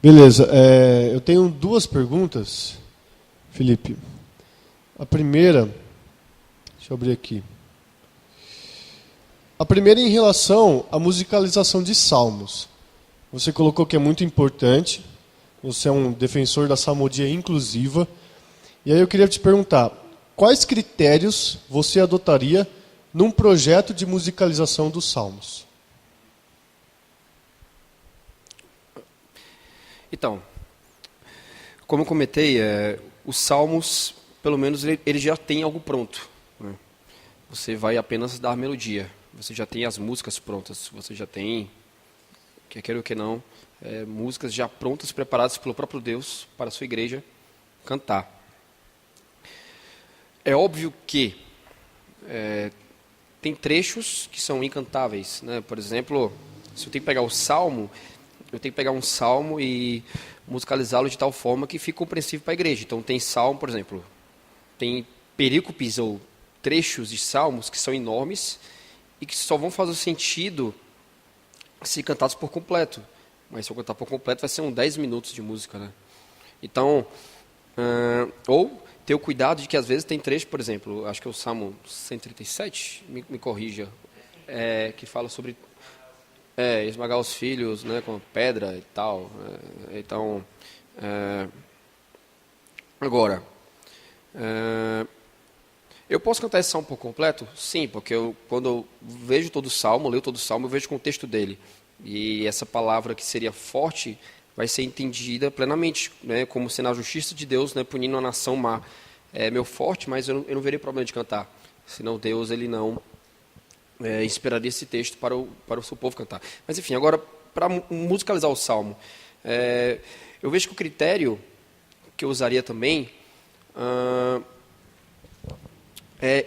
Beleza. Eu tenho duas perguntas, Felipe. A primeira, deixa eu abrir aqui. A primeira em relação à musicalização de salmos. Você colocou que é muito importante, você é um defensor da salmodia inclusiva. E aí eu queria te perguntar, quais critérios você adotaria num projeto de musicalização dos salmos? Então, como eu comentei, os salmos, pelo menos, ele já tem algo pronto, né? Você vai apenas dar melodia. Você já tem as músicas prontas. Você já tem, quer queira ou que não, músicas já prontas, preparadas pelo próprio Deus para a sua igreja cantar. É óbvio que tem trechos que são incantáveis, né? Por exemplo, se eu tenho que pegar o salmo, eu tenho que pegar um salmo e musicalizá-lo de tal forma que fique compreensível para a igreja. Então tem salmo, por exemplo, tem perícopes ou trechos de salmos que são enormes e que só vão fazer sentido se cantados por completo. Mas se eu cantar por completo vai ser uns 10 minutos de música, né? Então, ou ter o cuidado de que às vezes tem trecho, por exemplo, acho que é o Salmo 137, me corrija, que fala sobre esmagar os filhos, né, com pedra e tal. Então, agora, eu posso cantar esse salmo por completo? Sim, porque quando eu vejo todo o salmo, leio todo o salmo, eu vejo o contexto dele. E essa palavra que seria forte vai ser entendida plenamente, né, como sendo a justiça de Deus, né, punindo a nação má. É meu forte, mas eu não verei problema de cantar. Senão Deus ele não inspiraria esse texto para o seu povo cantar. Mas enfim, agora para musicalizar o salmo, eu vejo que o critério que eu usaria também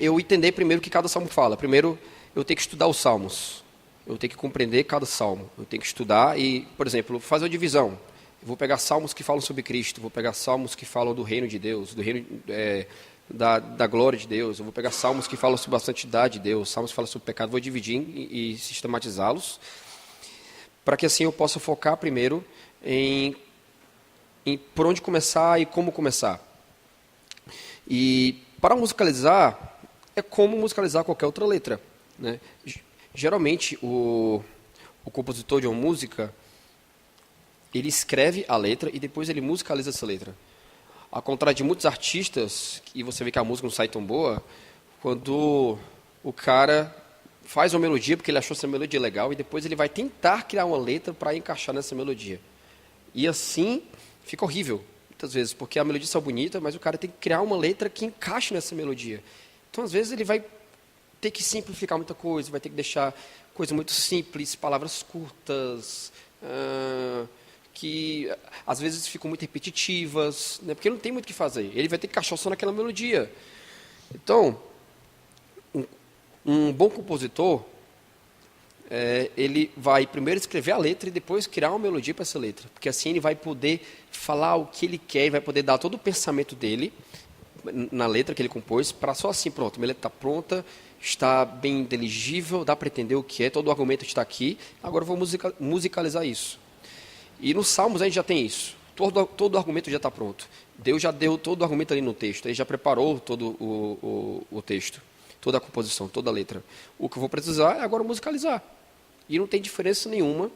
eu entender primeiro o que cada salmo fala. Primeiro, eu tenho que estudar os salmos. Eu tenho que compreender cada salmo. Eu tenho que estudar e, por exemplo, fazer uma divisão. Eu vou pegar salmos que falam sobre Cristo, vou pegar salmos que falam do reino de Deus, do reino da glória de Deus. Eu vou pegar salmos que falam sobre a santidade de Deus, salmos que falam sobre o pecado. Vou dividir e sistematizá-los, para que assim eu possa focar primeiro em por onde começar e como começar. E para musicalizar, é como musicalizar qualquer outra letra, né? Geralmente, o compositor de uma música, ele escreve a letra e depois ele musicaliza essa letra. Ao contrário de muitos artistas, e você vê que a música não sai tão boa, quando o cara faz uma melodia porque ele achou essa melodia legal e depois ele vai tentar criar uma letra para encaixar nessa melodia. E assim fica horrível, muitas vezes, porque a melodia é bonita, mas o cara tem que criar uma letra que encaixe nessa melodia. Então, às vezes, ele vai ter que simplificar muita coisa, vai ter que deixar coisas muito simples, palavras curtas, que às vezes ficam muito repetitivas, né, porque não tem muito o que fazer. Ele vai ter que encaixar só naquela melodia. Então, um bom compositor, ele vai primeiro escrever a letra e depois criar uma melodia para essa letra, porque assim ele vai poder falar o que ele quer, vai poder dar todo o pensamento dele na letra que ele compôs, para só assim, pronto, minha letra está pronta, está bem inteligível, dá para entender o que é, todo o argumento está aqui, agora eu vou musicalizar isso. E nos Salmos a gente já tem isso, todo o argumento já está pronto. Deus já deu todo o argumento ali no texto, ele já preparou todo o texto, toda a composição, toda a letra. O que eu vou precisar é agora musicalizar. E não tem diferença nenhuma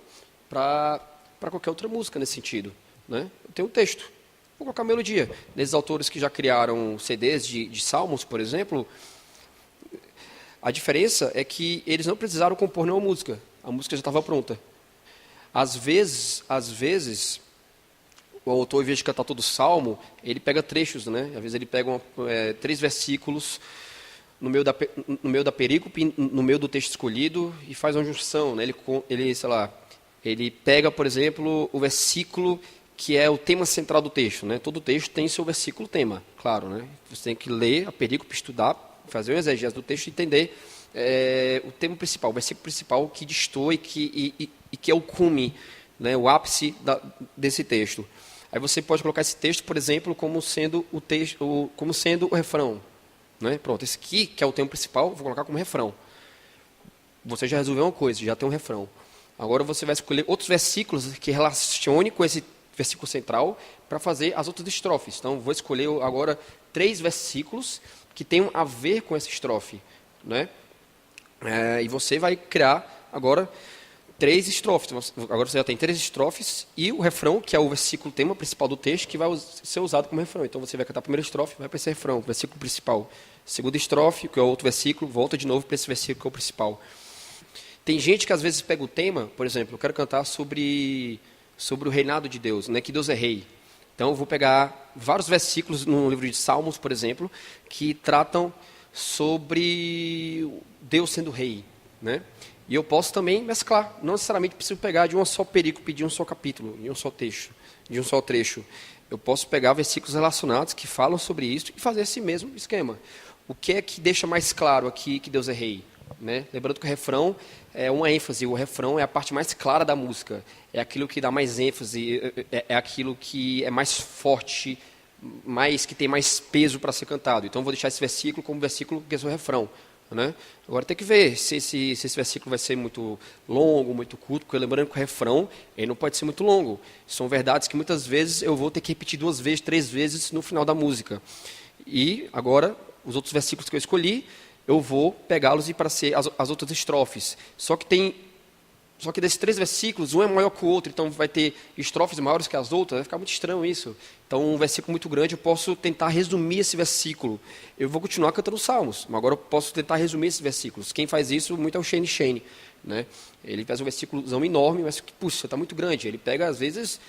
para qualquer outra música nesse sentido, né? Eu tenho um texto, vou colocar melodia. Nesses autores que já criaram CDs de salmos, por exemplo, a diferença é que eles não precisaram compor nenhuma música. A música já estava pronta. Às vezes, o autor, ao invés de cantar todo o salmo, ele pega trechos, né? Às vezes ele pega 3 versículos no meio da perícope, no meio do texto escolhido, e faz uma junção, né? Ele pega, por exemplo, o versículo que é o tema central do texto, né? Todo texto tem seu versículo tema, claro, né? Você tem que ler a perícope, estudar, fazer um exegese do texto e entender o tema principal, o versículo principal que destoa e que é o cume, né? O ápice desse texto. Aí você pode colocar esse texto, por exemplo, como sendo o refrão, né? Pronto, esse aqui, que é o tema principal, vou colocar como refrão. Você já resolveu uma coisa, já tem um refrão. Agora você vai escolher outros versículos que relacionem com esse versículo central para fazer as outras estrofes. Então, vou escolher agora 3 versículos que tenham a ver com essa estrofe, né? E você vai criar agora 3 estrofes. Agora você já tem 3 estrofes e o refrão, que é o versículo tema principal do texto, que vai ser usado como refrão. Então, você vai cantar a primeira estrofe, vai para esse refrão, o versículo principal. Segunda estrofe, que é o outro versículo, volta de novo para esse versículo que é o principal. Tem gente que às vezes pega o tema, por exemplo, eu quero cantar sobre o reinado de Deus, né, que Deus é rei. Então, eu vou pegar vários versículos no livro de Salmos, por exemplo, que tratam sobre Deus sendo rei, né? E eu posso também mesclar, não necessariamente preciso pegar de uma só perícope, de um só capítulo, de um só texto, de um só trecho. Eu posso pegar versículos relacionados que falam sobre isso e fazer esse mesmo esquema. O que é que deixa mais claro aqui que Deus é rei? Né? Lembrando que o refrão é uma ênfase, o refrão é a parte mais clara da música, é aquilo que dá mais ênfase, é aquilo que é mais forte, que tem mais peso para ser cantado. Então, eu vou deixar esse versículo como versículo que é o refrão. Né? Agora, tem que ver se esse versículo vai ser muito longo, muito curto, porque lembrando que o refrão ele não pode ser muito longo. São verdades que muitas vezes eu vou ter que repetir 2 vezes, 3 vezes no final da música. E agora, os outros versículos que eu escolhi, eu vou pegá-los e para ser as outras estrofes. Só que desses 3 versículos, um é maior que o outro, então vai ter estrofes maiores que as outras, vai ficar muito estranho isso. Então, um versículo muito grande, eu posso tentar resumir esse versículo. Eu vou continuar cantando salmos, mas agora eu posso tentar resumir esses versículos. Quem faz isso muito é o Shane. Né? Ele faz um versículozão enorme, mas, puxa, está muito grande. Ele pega, às vezes,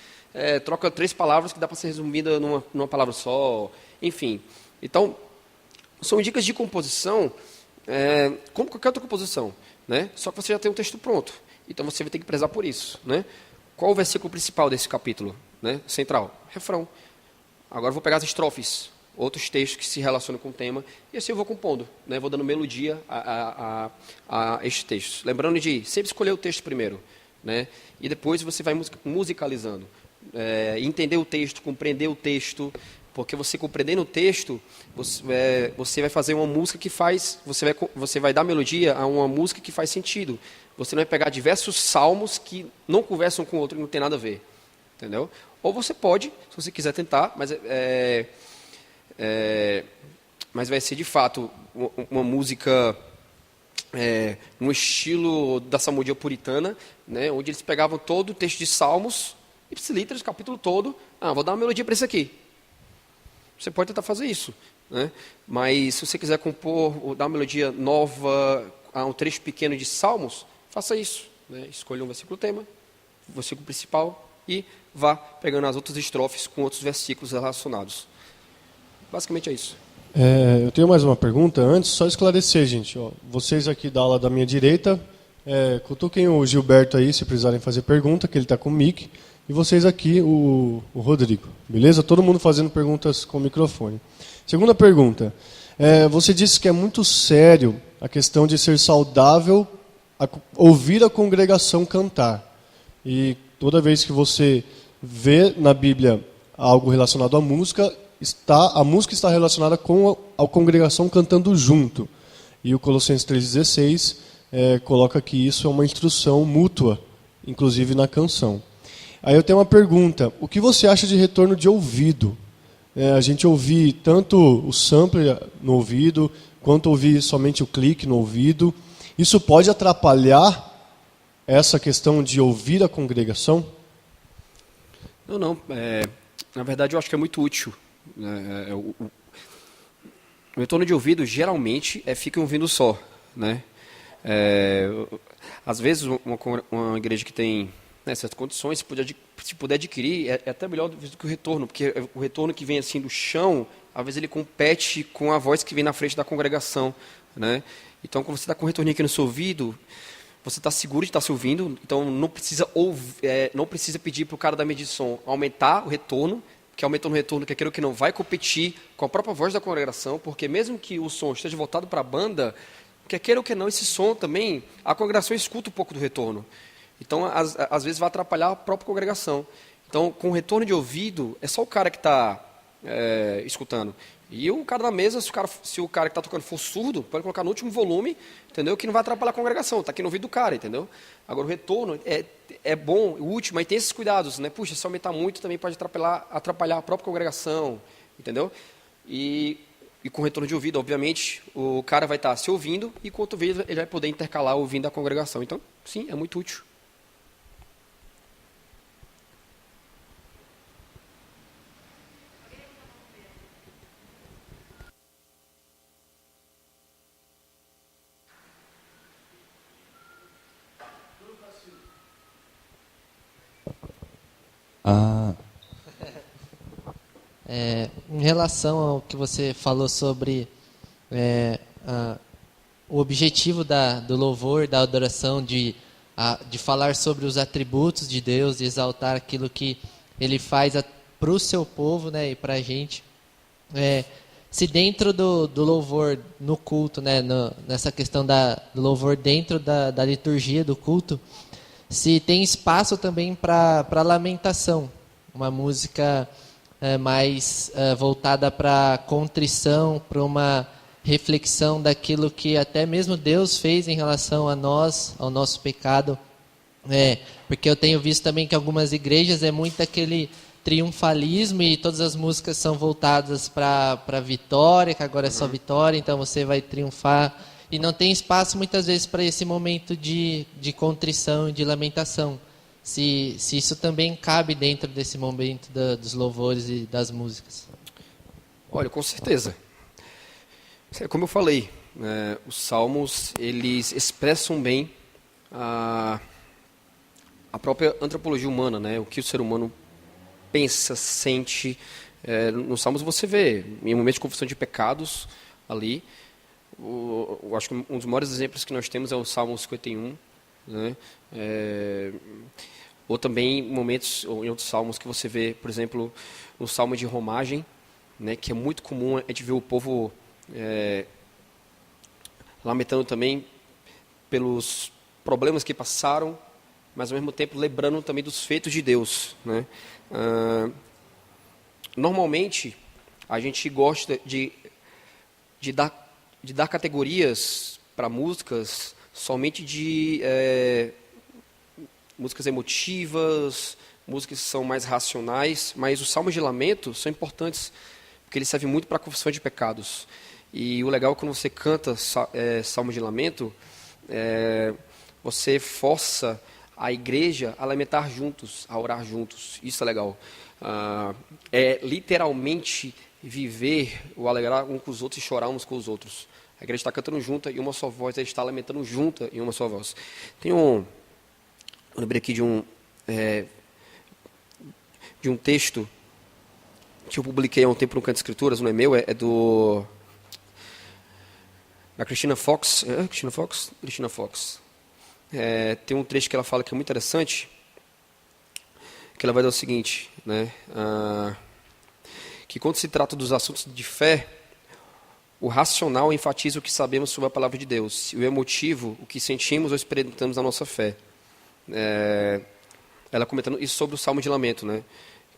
troca 3 palavras que dá para ser resumida numa palavra só, enfim. Então, são dicas de composição, como qualquer outra composição, né? Só que você já tem um texto pronto. Então, você vai ter que prezar por isso. Né? Qual o versículo principal desse capítulo? Né? Central. Refrão. Agora, eu vou pegar as estrofes, outros textos que se relacionam com o tema, e assim eu vou compondo. Né? Vou dando melodia a estes textos. Lembrando de sempre escolher o texto primeiro. Né? E depois você vai musicalizando. Entender o texto, compreender o texto, porque você compreendendo o texto, você vai fazer uma música que faz, você vai dar melodia a uma música que faz sentido. Você não vai pegar diversos salmos que não conversam com o outro e não tem nada a ver. Entendeu? Ou você pode, se você quiser tentar, mas vai ser de fato uma música no estilo da salmodia puritana, né, onde eles pegavam todo o texto de Salmos, ipsilitras, o capítulo todo, vou dar uma melodia para isso aqui. Você pode tentar fazer isso. Né? Mas se você quiser compor ou dar uma melodia nova a um trecho pequeno de Salmos, faça isso. Né? Escolha um versículo tema, o versículo principal e vá pegando as outras estrofes com outros versículos relacionados. Basicamente é isso. Eu tenho mais uma pergunta. Antes, só esclarecer, gente. Ó, vocês aqui da aula da minha direita, cutuquem o Gilberto aí, se precisarem fazer pergunta, que ele está com o mic. E vocês aqui, o Rodrigo. Beleza? Todo mundo fazendo perguntas com o microfone. Segunda pergunta. Você disse que é muito sério a questão de ser saudável ouvir a congregação cantar. E toda vez que você vê na Bíblia algo relacionado à música, a música está relacionada com a congregação cantando junto. E o Colossenses 3,16 coloca que isso é uma instrução mútua, inclusive na canção. Aí eu tenho uma pergunta. O que você acha de retorno de ouvido? A gente ouvir tanto o sampler no ouvido, quanto ouvir somente o clique no ouvido. Isso pode atrapalhar essa questão de ouvir a congregação? Não. Na verdade, eu acho que é muito útil. O retorno de ouvido, geralmente, fica um ouvido só. Né? Às vezes, uma igreja que tem certas condições, se puder adquirir, é até melhor do que o retorno, porque o retorno que vem assim do chão, às vezes ele compete com a voz que vem na frente da congregação. Né? Então, quando você está com o retorno aqui no seu ouvido, você está seguro de estar se ouvindo, então não precisa pedir para o cara da medição aumentar o retorno, que aumentando o retorno, que aquilo que não vai competir com a própria voz da congregação, porque mesmo que o som esteja voltado para a banda, quer queira ou que não, esse som também, a congregação escuta um pouco do retorno. Então, às vezes vai atrapalhar a própria congregação. Então, com o retorno de ouvido, é só o cara que está escutando. E o cara da mesa, se o cara que está tocando for surdo, pode colocar no último volume, entendeu? Que não vai atrapalhar a congregação, está aqui no ouvido do cara, entendeu? Agora o retorno é bom, útil, mas tem esses cuidados, né? Puxa, se aumentar muito também pode atrapalhar a própria congregação, entendeu? E com retorno de ouvido, obviamente, o cara vai estar se ouvindo e com o outro ouvido ele vai poder intercalar ouvindo a congregação. Então, sim, é muito útil. Ah, Em relação ao que você falou sobre o objetivo do louvor, da adoração, de falar sobre os atributos de Deus, de exaltar aquilo que Ele faz para o seu povo, né, e para a gente. Se dentro do louvor no culto, né, nessa questão do louvor dentro da liturgia do culto, se tem espaço também para lamentação, uma música mais voltada para contrição, para uma reflexão daquilo que até mesmo Deus fez em relação a nós, ao nosso pecado. Porque eu tenho visto também que algumas igrejas é muito aquele triunfalismo e todas as músicas são voltadas para a vitória, que agora é só vitória, então você vai triunfar. E não tem espaço muitas vezes para esse momento de contrição e de lamentação. Se isso também cabe dentro desse momento dos louvores e das músicas. Olha, com certeza. Como eu falei, os salmos, eles expressam bem a própria antropologia humana, né? O que o ser humano pensa, sente. Nos salmos você vê, em momentos de confissão de pecados, ali, eu acho que um dos maiores exemplos que nós temos é o Salmo 51, né? Ou também momentos, ou em outros salmos que você vê, por exemplo, no Salmo de Romagem, né, que é muito comum a gente ver o povo lamentando também pelos problemas que passaram, mas ao mesmo tempo lembrando também dos feitos de Deus, né? Normalmente, a gente gosta de dar categorias para músicas somente de músicas emotivas, músicas que são mais racionais, mas os salmos de lamento são importantes, porque eles servem muito para a confissão de pecados. E o legal é quando você canta salmos de lamento, você força a igreja a lamentar juntos, a orar juntos. Isso é legal. É literalmente viver o alegrar uns com os outros e chorar uns com os outros. A igreja está cantando junta em uma só voz, a gente está lamentando junta em uma só voz. Eu lembrei aqui de um texto que eu publiquei há um tempo no Canto de Escrituras, não é meu, é da Christina Fox. Christina Fox. Tem um trecho que ela fala que é muito interessante, que ela vai dar o seguinte, né? Que quando se trata dos assuntos de fé, o racional enfatiza o que sabemos sobre a palavra de Deus, e o emotivo, o que sentimos ou experimentamos na nossa fé. Ela comentando isso sobre o Salmo de Lamento, né?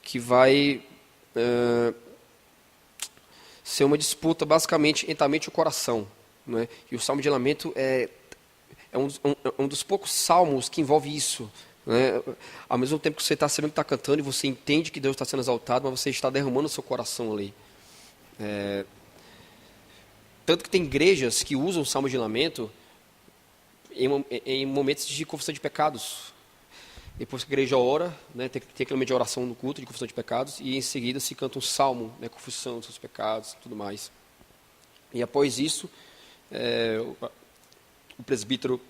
Que vai ser uma disputa basicamente entre a mente e o coração, né? E o Salmo de Lamento é um dos poucos salmos que envolve isso, né? Ao mesmo tempo que você está sabendo que está cantando e você entende que Deus está sendo exaltado, mas você está derramando o seu coração ali. Tanto que tem igrejas que usam o Salmo de Lamento em momentos de confissão de pecados. Depois que a igreja ora, né, tem aquele momento de oração no culto, de confissão de pecados, e em seguida se canta um salmo, né, confissão dos seus pecados e tudo mais. E após isso, o presbítero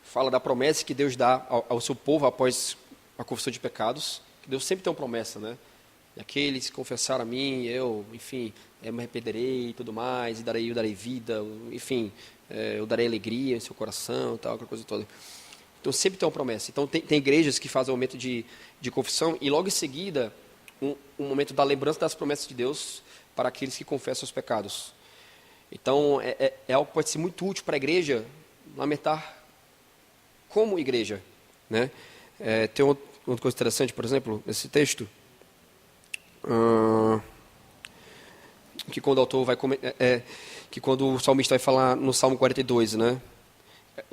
fala da promessa que Deus dá ao seu povo após a confissão de pecados, que Deus sempre tem uma promessa, né? E aqueles que confessaram a mim, eu me arrependerei e tudo mais, eu darei vida, enfim, eu darei alegria em seu coração, tal, aquela coisa toda. Então sempre tem uma promessa. Então tem igrejas que fazem um momento de confissão e logo em seguida um momento da lembrança das promessas de Deus para aqueles que confessam os pecados. Então é algo que pode ser muito útil para a igreja lamentar como igreja, né? Tem outra coisa interessante, por exemplo, nesse texto. que quando o autor vai que quando o salmista vai falar no Salmo 42, né?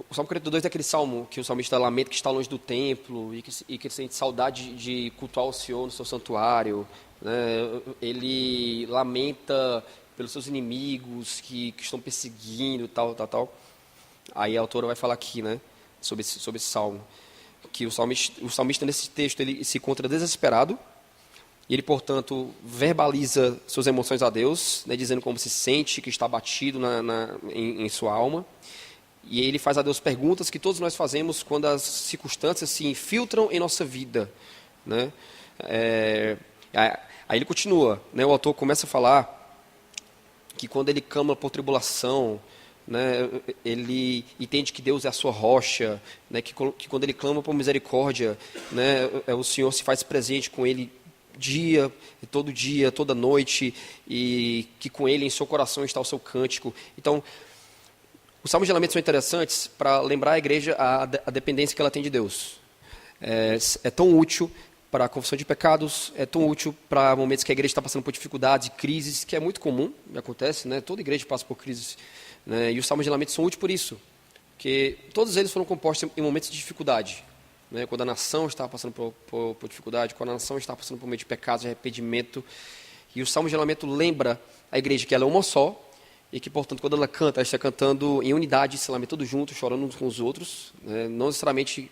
O Salmo 42 é aquele salmo que o salmista lamenta que está longe do templo e que sente saudade de cultuar o Senhor no seu santuário, né? Ele lamenta pelos seus inimigos que estão perseguindo, tal. Aí a autora vai falar aqui, né, sobre esse salmo, que o salmista nesse texto ele se encontra desesperado e ele, portanto, verbaliza suas emoções a Deus, né, dizendo como se sente, que está abatido em sua alma. E ele faz a Deus perguntas que todos nós fazemos quando as circunstâncias se infiltram em nossa vida, né? Aí ele continua, né? O autor começa a falar que quando ele clama por tribulação, né, ele entende que Deus é a sua rocha, né, que quando ele clama por misericórdia, né, o Senhor se faz presente com ele dia, toda noite, e que com ele em seu coração está o seu cântico. Então, os salmos de lamento são interessantes para lembrar a igreja a dependência que ela tem de Deus. É tão útil para a confissão de pecados, é tão útil para momentos que a igreja está passando por dificuldades, crises, que é muito comum, acontece, né? Toda igreja passa por crises, né? E os salmos de lamento são úteis por isso, porque todos eles foram compostos em momentos de dificuldade, né? Quando a nação estava passando por dificuldade, quando a nação estava passando por meio de pecados, de arrependimento, e o salmo de lamento lembra a igreja que ela é uma só, e que, portanto, quando ela canta, ela está cantando em unidade, se lamentando juntos, chorando uns com os outros, né? Não necessariamente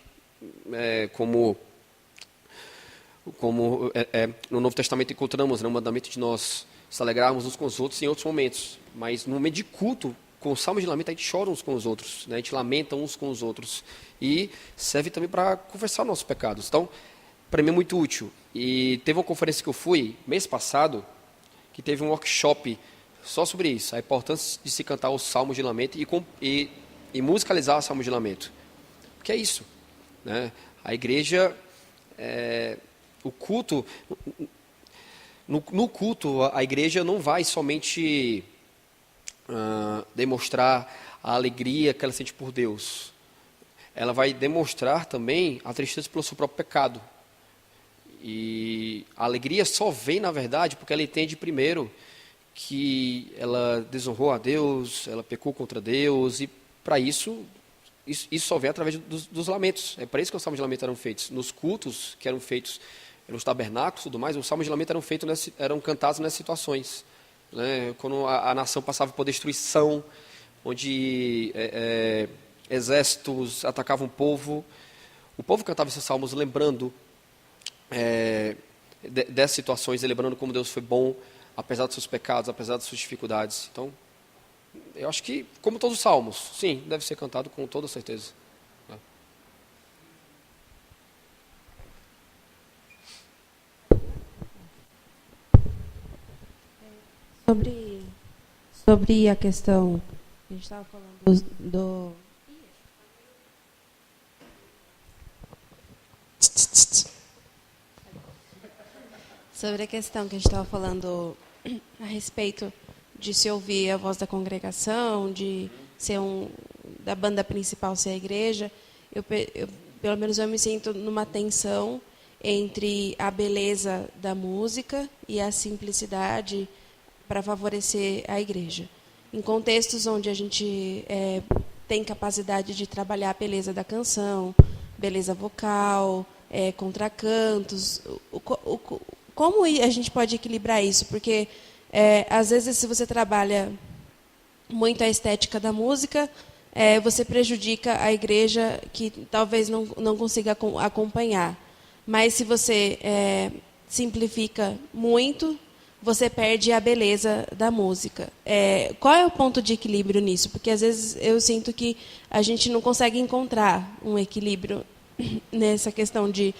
como no Novo Testamento encontramos, né, o mandamento de nós se alegrarmos uns com os outros em outros momentos, mas no momento de culto, com o salmo de lamento, a gente chora uns com os outros, né? A gente lamenta uns com os outros, e serve também para confessar nossos pecados. Então, para mim é muito útil. E teve uma conferência que eu fui, mês passado, que teve um workshop só sobre isso, a importância de se cantar os salmos de lamento e musicalizar os salmos de lamento. Porque é isso, né? A igreja, o culto, no culto, a igreja não vai somente demonstrar a alegria que ela sente por Deus. Ela vai demonstrar também a tristeza pelo seu próprio pecado. E a alegria só vem, na verdade, porque ela entende primeiro que ela desonrou a Deus, ela pecou contra Deus, e para isso só vem através dos lamentos. É para isso que os salmos de lamento eram feitos. Nos cultos que eram feitos, nos tabernáculos e tudo mais, os salmos de lamento eram cantados nessas situações, né? Quando a nação passava por destruição, onde exércitos atacavam o povo cantava esses salmos lembrando dessas situações, lembrando como Deus foi bom, apesar dos seus pecados, apesar das suas dificuldades. Então, eu acho que, como todos os salmos, sim, deve ser cantado com toda certeza. Sobre a questão que a gente estava falando sobre a questão que a gente estava falando a respeito de se ouvir a voz da congregação, de ser da banda principal ser a igreja, pelo menos eu me sinto numa tensão entre a beleza da música e a simplicidade para favorecer a igreja. Em contextos onde a gente tem capacidade de trabalhar a beleza da canção, beleza vocal, contracantos, como a gente pode equilibrar isso? Porque, às vezes, se você trabalha muito a estética da música, você prejudica a igreja que talvez não consiga acompanhar. Mas, se você simplifica muito, você perde a beleza da música. Qual é o ponto de equilíbrio nisso? Porque, às vezes, eu sinto que a gente não consegue encontrar um equilíbrio nessa questão de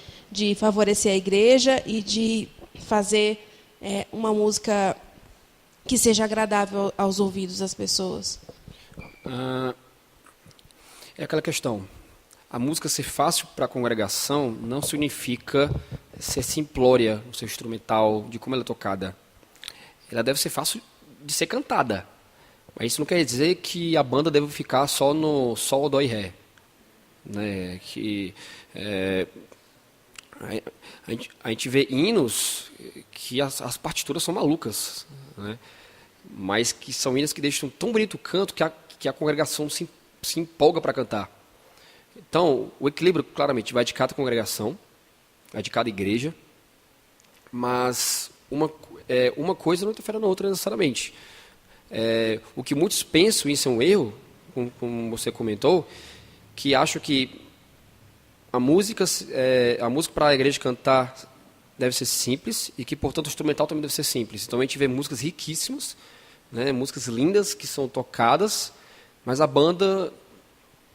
favorecer a igreja e de fazer uma música que seja agradável aos ouvidos das pessoas. É aquela questão. A música ser fácil para a congregação não significa ser simplória no seu instrumental, de como ela é tocada. Ela deve ser fácil de ser cantada. Mas isso não quer dizer que a banda deve ficar só no sol, dó e ré. Né? A gente vê hinos que as partituras são malucas, né? mas que são hinos que deixam tão bonito o canto que a congregação se empolga para cantar. Então, o equilíbrio, claramente, vai de cada congregação, vai de cada igreja, mas uma coisa não interfere na outra necessariamente. O que muitos pensam, isso é um erro, como você comentou, que acham que a música para a igreja cantar deve ser simples e que, portanto, o instrumental também deve ser simples. Então, a gente vê músicas riquíssimas, né, músicas lindas que são tocadas, mas a banda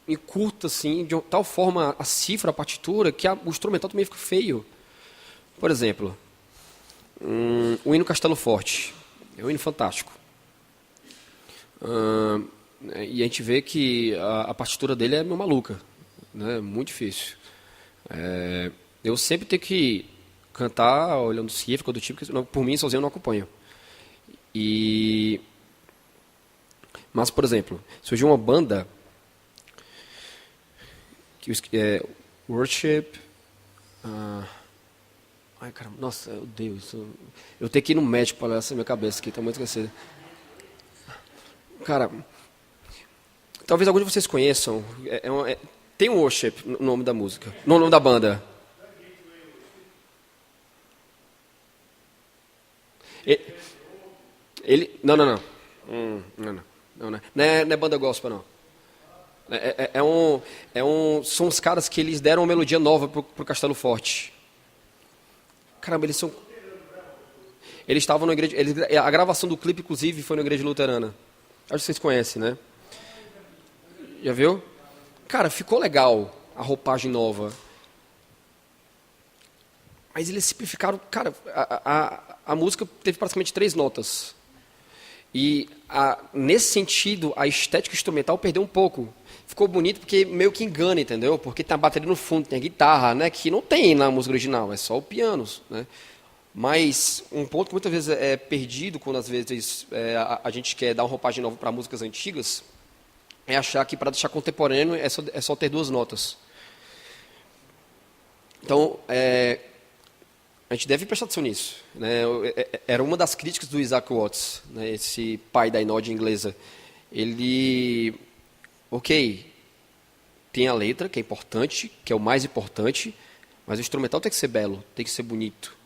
encurta, assim, de tal forma a cifra, a partitura, que o instrumental também fica feio. Por exemplo, o hino Castelo Forte. É um hino fantástico. E a gente vê que a partitura dele é meio maluca, né? Muito difícil. Eu sempre tenho que cantar olhando cifra, do tipo, que por mim sozinho eu não acompanho. Mas, por exemplo, surgiu uma banda que Worship. Ai, caramba, nossa, eu odeio isso. Eu tenho que ir no médico para olhar essa minha cabeça aqui, está muito esquecida. Cara, talvez alguns de vocês conheçam. Tem um Worship no nome da música, no nome da banda. Não. Não é banda gospel, não. São os caras que eles deram uma melodia nova pro Castelo Forte. Caramba, eles estavam na igreja. A gravação do clipe, inclusive, foi na igreja luterana. Acho que vocês conhecem, né? Já viu? Cara, ficou legal a roupagem nova. Mas eles simplificaram. Cara, a música teve praticamente 3 notas. E, nesse sentido, a estética instrumental perdeu um pouco. Ficou bonito porque meio que engana, entendeu? Porque tem a bateria no fundo, tem a guitarra, né? Que não tem na música original, é só o piano, né? Mas um ponto que muitas vezes é perdido quando às vezes a gente quer dar uma roupagem nova para músicas antigas, é achar que para deixar contemporâneo é só ter 2 notas. Então, a gente deve prestar atenção nisso, né? Era uma das críticas do Isaac Watts, né? Esse pai da inode inglesa. Ele, tem a letra, que é importante, que é o mais importante, mas o instrumental tem que ser belo, tem que ser bonito.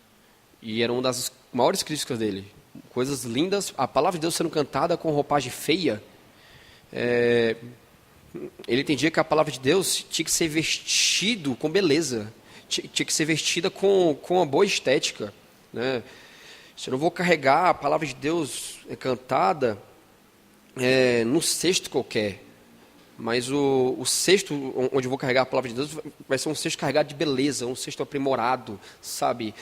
E era uma das maiores críticas dele. Coisas lindas, a palavra de Deus sendo cantada com roupagem feia. Ele entendia que a palavra de Deus tinha que ser vestido com beleza, tinha que ser vestida com uma boa estética, né? Se eu não vou carregar a palavra de Deus cantada num cesto qualquer, mas o cesto onde eu vou carregar a palavra de Deus vai ser um cesto carregado de beleza, um cesto aprimorado, sabe?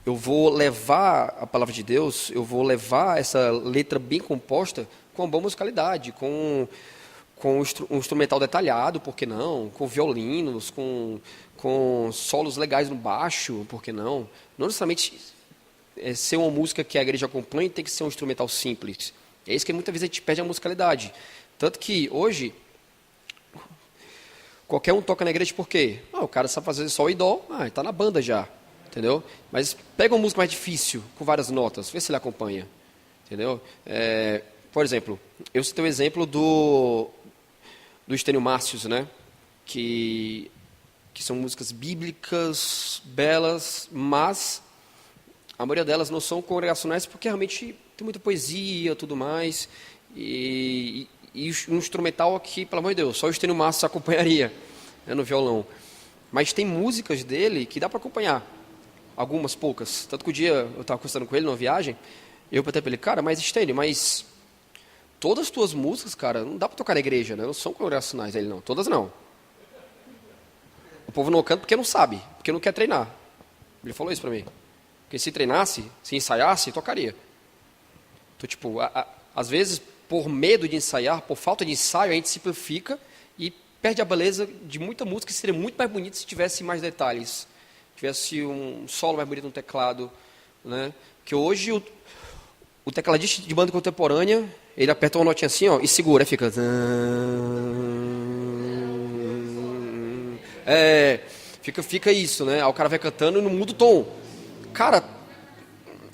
Eu vou levar a palavra de Deus, eu vou levar essa letra bem composta com boa musicalidade, com um instrumental detalhado, por que não? Com violinos, com solos legais no baixo, por que não? Não necessariamente ser uma música que a igreja acompanha, tem que ser um instrumental simples. É isso que muitas vezes a gente perde a musicalidade. Tanto que hoje, qualquer um toca na igreja por quê? O cara sabe fazer sol e dó, está na banda já. Entendeu? Mas pega uma música mais difícil, com várias notas, vê se ele acompanha. Entendeu? Por exemplo, eu citei o exemplo do Estênio Márcios, né? Que são músicas bíblicas, belas, mas a maioria delas não são congregacionais porque realmente tem muita poesia e tudo mais. E um instrumental aqui, pelo amor de Deus, só o Estênio Márcios acompanharia, né, no violão. Mas tem músicas dele que dá para acompanhar. Algumas, poucas. Tanto que o dia eu estava conversando com ele numa viagem, eu perguntei para ele, cara, mas Estênio, mas todas as tuas músicas, cara, não dá para tocar na igreja, né? Não são congregacionais. Ele, não, todas não. O povo não canta porque não sabe, porque não quer treinar. Ele falou isso para mim. Porque se treinasse, se ensaiasse, tocaria. Então, tipo, às vezes, por medo de ensaiar, por falta de ensaio, a gente simplifica e perde a beleza de muita música que seria muito mais bonita se tivesse mais detalhes. Tivesse um solo mais bonito no teclado, né? Que hoje o tecladista de banda contemporânea, ele aperta uma notinha assim, ó, e segura, fica... Fica isso, né? Aí o cara vai cantando e não muda o tom. Cara,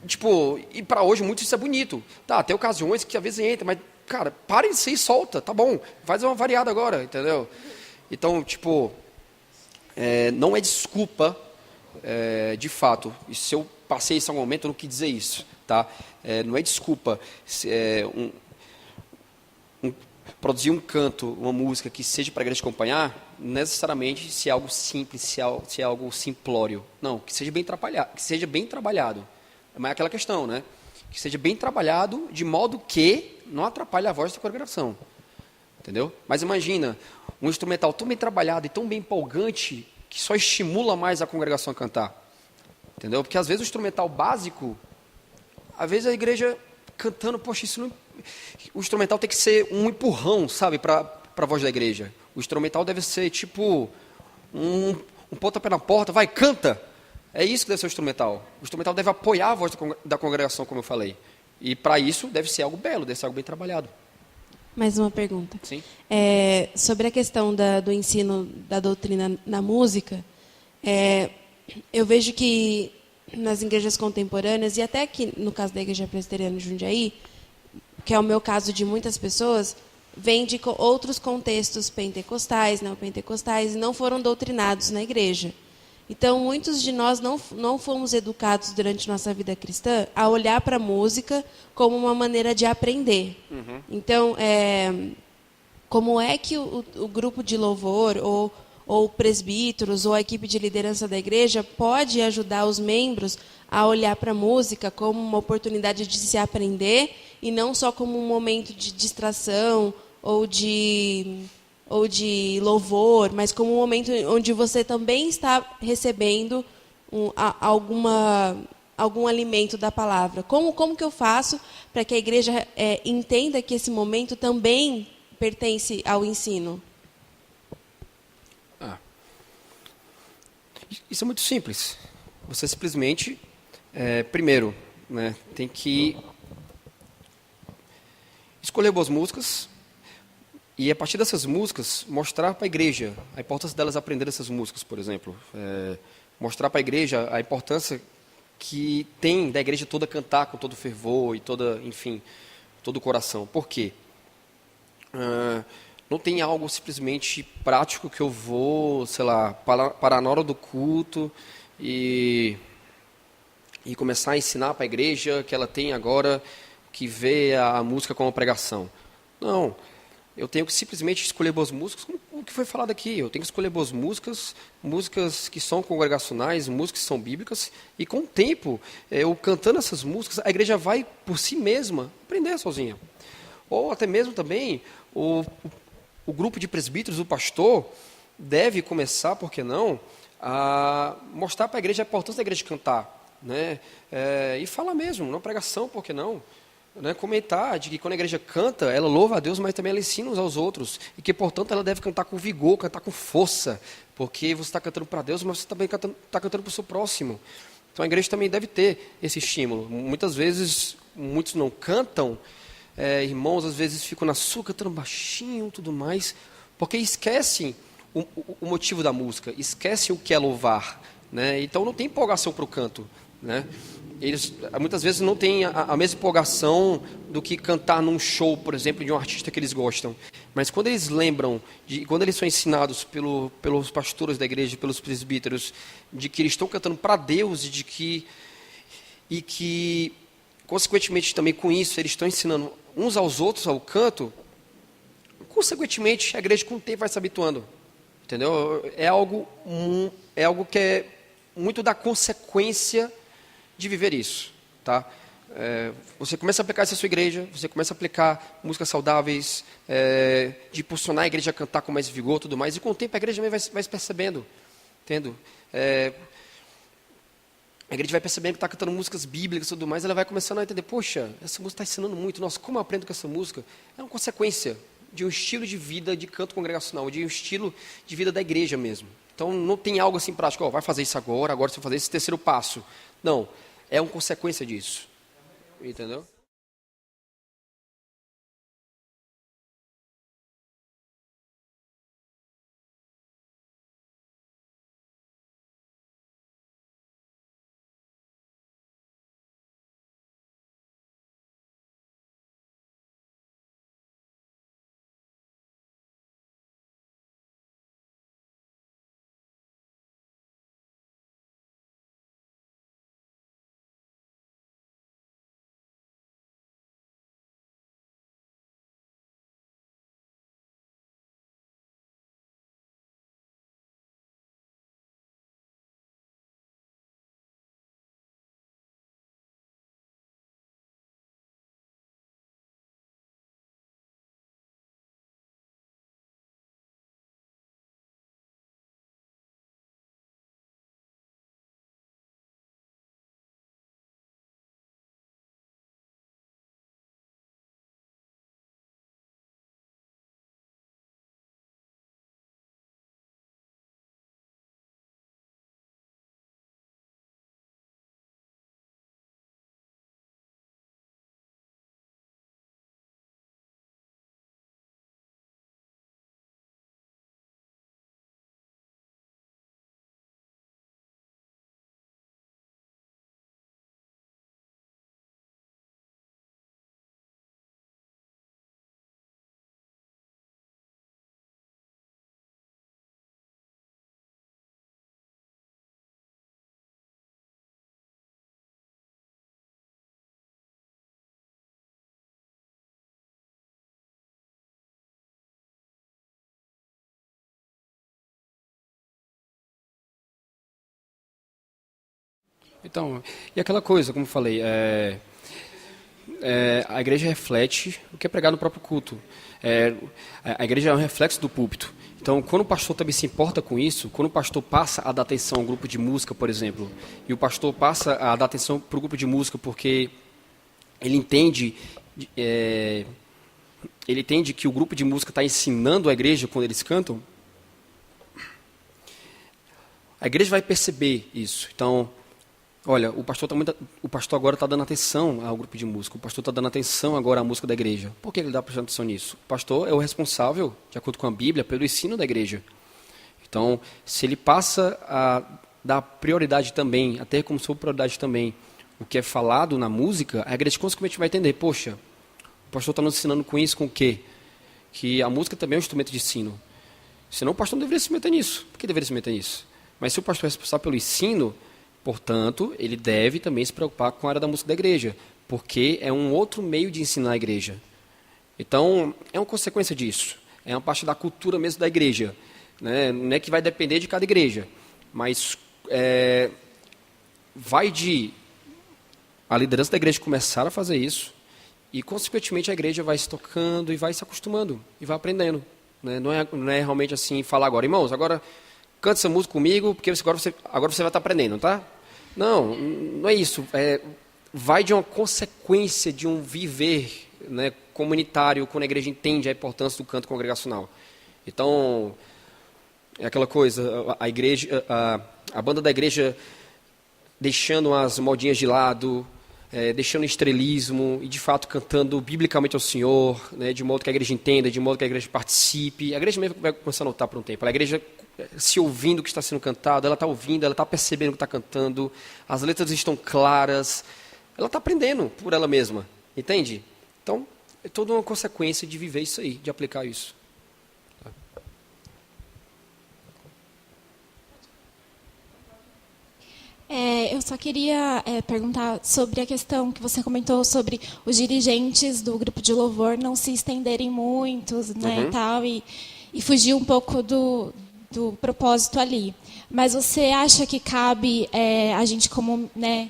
tipo, e para hoje muito isso é bonito. Tá, tem ocasiões que às vezes entra, mas, cara, para de ser e solta, tá bom. Faz uma variada agora, entendeu? Então, tipo, não é desculpa, de fato. E se eu passei isso em algum momento, eu não quis dizer isso, tá? Não é desculpa produzir um canto, uma música que seja para a igreja acompanhar, necessariamente se é algo simples, se é algo simplório. Não, que seja bem trabalhado, que seja bem trabalhado. Mas é aquela questão, né? Que seja bem trabalhado de modo que não atrapalhe a voz da congregação. Entendeu? Mas imagina, um instrumental tão bem trabalhado e tão bem empolgante que só estimula mais a congregação a cantar. Entendeu? Porque às vezes o instrumental básico, às vezes a igreja cantando, poxa, isso não... O instrumental tem que ser um empurrão, sabe, para a voz da igreja. O instrumental deve ser tipo um pontapé na porta, vai, canta. É isso que deve ser o instrumental. O instrumental deve apoiar a voz da congregação, como eu falei. E para isso deve ser algo belo, deve ser algo bem trabalhado. Mais uma pergunta. Sim. Sobre a questão do ensino da doutrina na música, eu vejo que nas igrejas contemporâneas, e até aqui no caso da Igreja Presbiteriana de Jundiaí, que é o meu caso de muitas pessoas, vêm de outros contextos pentecostais, neopentecostais, e não foram doutrinados na igreja. Então, muitos de nós não fomos educados durante nossa vida cristã a olhar para a música como uma maneira de aprender. Uhum. Então, como é que o grupo de louvor, ou presbíteros, ou a equipe de liderança da igreja pode ajudar os membros a olhar para a música como uma oportunidade de se aprender e não só como um momento de distração ou de louvor, mas como um momento onde você também está recebendo algum alimento da palavra. Como que eu faço para que a igreja entenda que esse momento também pertence ao ensino? Isso é muito simples. Você simplesmente, primeiro, né, tem que escolher boas músicas e, a partir dessas músicas, mostrar para a igreja a importância delas aprender essas músicas, por exemplo. Mostrar para a igreja a importância que tem da igreja toda cantar com todo fervor e enfim, todo o coração. Por quê? Não tem algo simplesmente prático que eu vou, sei lá, parar na hora do culto e começar a ensinar para a igreja que ela tem agora que ver a música como pregação. Não, eu tenho que simplesmente escolher boas músicas, como o que foi falado aqui. Eu tenho que escolher boas músicas, músicas que são congregacionais, músicas que são bíblicas, e com o tempo, eu cantando essas músicas, a igreja vai, por si mesma, aprender sozinha. Ou até mesmo também, o grupo de presbíteros, o pastor, deve começar, por que não, a mostrar para a igreja a importância da igreja cantar, né? E falar mesmo, na pregação, por que não? Né? Comentar de que quando a igreja canta, ela louva a Deus, mas também ela ensina uns aos outros, e que, portanto, ela deve cantar com vigor, cantar com força, porque você está cantando para Deus, mas você também está cantando para o seu próximo. Então a igreja também deve ter esse estímulo. Muitas vezes, muitos não cantam, irmãos às vezes ficam na sua cantando baixinho e tudo mais, porque esquecem o motivo da música, esquecem o que é louvar, né? Então não tem empolgação para o canto, né? Eles muitas vezes não têm a mesma empolgação do que cantar num show, por exemplo, de um artista que eles gostam. Mas quando eles lembram, quando eles são ensinados pelos pastores da igreja, pelos presbíteros, de que eles estão cantando para Deus e que consequentemente também com isso eles estão ensinando uns aos outros ao canto, consequentemente a igreja com o tempo vai se habituando, entendeu? É algo que é muito da consequência de viver isso, tá? Você começa a aplicar isso à sua igreja, você começa a aplicar músicas saudáveis, de impulsionar a igreja a cantar com mais vigor e tudo mais, e com o tempo a igreja também vai se percebendo, entendo? A igreja vai percebendo que está cantando músicas bíblicas e tudo mais, ela vai começando a entender, poxa, essa música está ensinando muito, nossa, como eu aprendo com essa música? É uma consequência de um estilo de vida de canto congregacional, de um estilo de vida da igreja mesmo. Então, não tem algo assim prático, vai fazer isso agora você vai fazer esse terceiro passo. Não, é uma consequência disso, entendeu? Então, e aquela coisa, como eu falei, a igreja reflete o que é pregado no próprio culto. A igreja é um reflexo do púlpito. Então, quando o pastor também se importa com isso, quando o pastor passa a dar atenção a um grupo de música, por exemplo, e o pastor passa a dar atenção para o grupo de música porque ele entende que o grupo de música está ensinando a igreja quando eles cantam, a igreja vai perceber isso. Então, olha, o pastor agora está dando atenção ao grupo de música, o pastor está dando atenção agora à música da igreja. Por que ele está prestando atenção nisso? O pastor é o responsável, de acordo com a Bíblia, pelo ensino da igreja. Então, se ele passa a dar prioridade também, a ter como sua prioridade também o que é falado na música, a igreja consequentemente vai entender, poxa, o pastor está nos ensinando com isso, com o quê? Que a música também é um instrumento de ensino. Senão o pastor não deveria se meter nisso. Por que deveria se meter nisso? Mas se o pastor é responsável pelo ensino, portanto, ele deve também se preocupar com a área da música da igreja, porque é um outro meio de ensinar a igreja. Então, é uma consequência disso. É uma parte da cultura mesmo da igreja. Né? Não é que vai depender de cada igreja, mas vai de a liderança da igreja começar a fazer isso, e, consequentemente, a igreja vai se tocando e vai se acostumando, e vai aprendendo. Né? Não é realmente assim, falar agora, irmãos, agora canta essa música comigo, porque agora você vai estar aprendendo, tá? Não é isso. Vai de uma consequência de um viver, né, comunitário, quando a igreja entende a importância do canto congregacional. Então, é aquela coisa, a igreja, a banda da igreja deixando as modinhas de lado, deixando o estrelismo e, de fato, cantando biblicamente ao Senhor, né, de modo que a igreja entenda, de modo que a igreja participe. A igreja mesmo vai começar a notar por um tempo. A igreja se ouvindo o que está sendo cantado, ela está ouvindo, ela está percebendo o que está cantando, as letras estão claras, ela está aprendendo por ela mesma, entende? Então, é toda uma consequência de viver isso aí, de aplicar isso. Eu só queria perguntar sobre a questão que você comentou sobre os dirigentes do grupo de louvor não se estenderem muito, né, e tal, e fugir um pouco do propósito ali. Mas você acha que cabe a gente, como, né,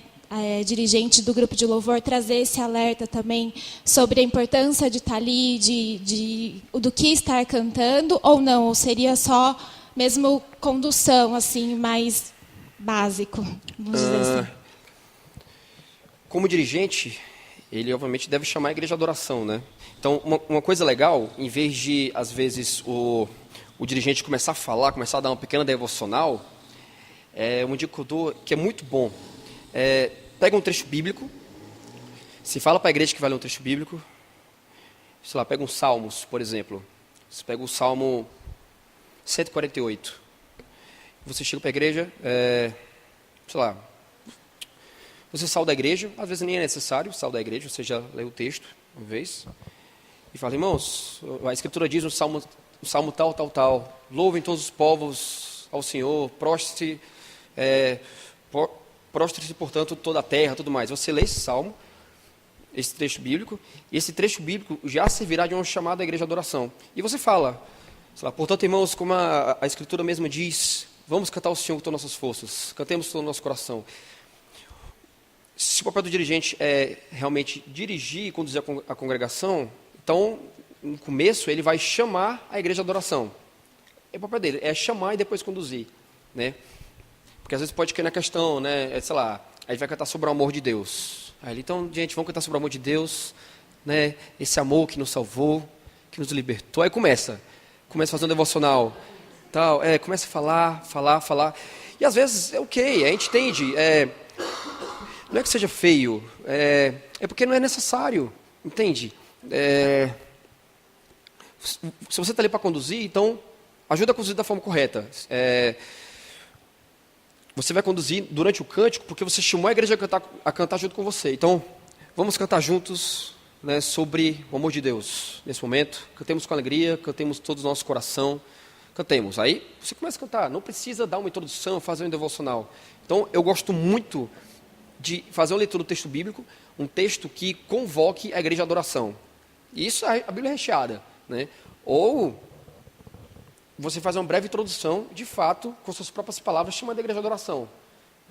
dirigente do grupo de louvor, trazer esse alerta também sobre a importância de estar ali, do que estar cantando, ou não? Ou seria só mesmo condução, assim, mais básico, vamos dizer assim? Como dirigente, ele obviamente deve chamar a igreja de adoração, né? Então, uma coisa legal, em vez de, às vezes, o dirigente começar a falar, começar a dar uma pequena devocional, um indicador que é muito bom. Pega um trecho bíblico, se fala para a igreja que vai ler um trecho bíblico, sei lá, pega um Salmos, por exemplo. Você pega o Salmo 148. Você chega para a igreja, sei lá, você salva a igreja, às vezes nem é necessário salva a igreja, você já leu o texto uma vez, e fala, irmãos, a Escritura diz no Salmo tal, tal, tal, louvem todos os povos ao Senhor, prostre-se, portanto, toda a terra, tudo mais. Você lê esse salmo, esse trecho bíblico, e esse trecho bíblico já servirá de uma chamada à igreja de adoração. E você fala, sei lá, portanto, irmãos, como a Escritura mesma diz, vamos cantar ao Senhor com todas as nossas forças, cantemos todo o nosso coração. Se o papel do dirigente é realmente dirigir e conduzir a congregação, então, no começo, ele vai chamar a igreja de adoração. É o papel dele, é chamar e depois conduzir, né? Porque às vezes pode cair na questão, né? Sei lá, a gente vai cantar sobre o amor de Deus. Aí ele, então, gente, vamos cantar sobre o amor de Deus, né? Esse amor que nos salvou, que nos libertou. Aí começa a fazer um devocional, tal, começa a falar. E às vezes é ok, a gente entende. Não é que seja feio, é porque não é necessário, entende? Se você está ali para conduzir, então ajuda a conduzir da forma correta. Você vai conduzir durante o cântico porque você chamou a igreja a cantar junto com você. Então, vamos cantar juntos, né, sobre o amor de Deus nesse momento. Cantemos com alegria, cantemos todo o nosso coração. Cantemos. Aí você começa a cantar. Não precisa dar uma introdução, fazer um devocional. Então, eu gosto muito de fazer uma leitura do texto bíblico, um texto que convoque a igreja de adoração. E isso a Bíblia é recheada, né? Ou você faz uma breve introdução, de fato, com suas próprias palavras, chamando a igreja de adoração.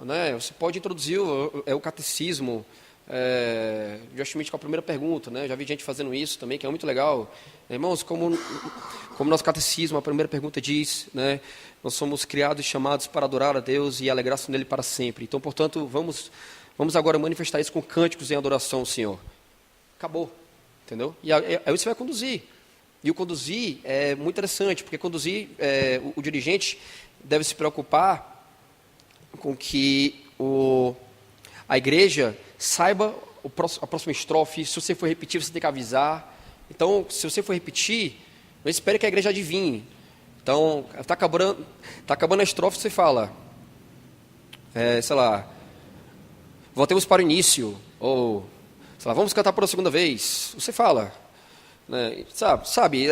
né? Você pode introduzir o catecismo, justamente com a primeira pergunta, né? Já vi gente fazendo isso também, que é muito legal. Irmãos, como nosso catecismo, a primeira pergunta diz, né? Nós somos criados e chamados para adorar a Deus e alegrar-se nele para sempre. Então, portanto, vamos agora manifestar isso com cânticos em adoração ao Senhor. Acabou, entendeu? E aí você vai conduzir. E o conduzir é muito interessante, porque conduzir, o dirigente deve se preocupar com que a igreja saiba a próxima estrofe. Se você for repetir, você tem que avisar. Então, se você for repetir, não espere que a igreja adivinhe. Então, está acabando a estrofe, você fala, sei lá, voltemos para o início, ou, sei lá, vamos cantar por uma segunda vez. Você fala, né? Sabe,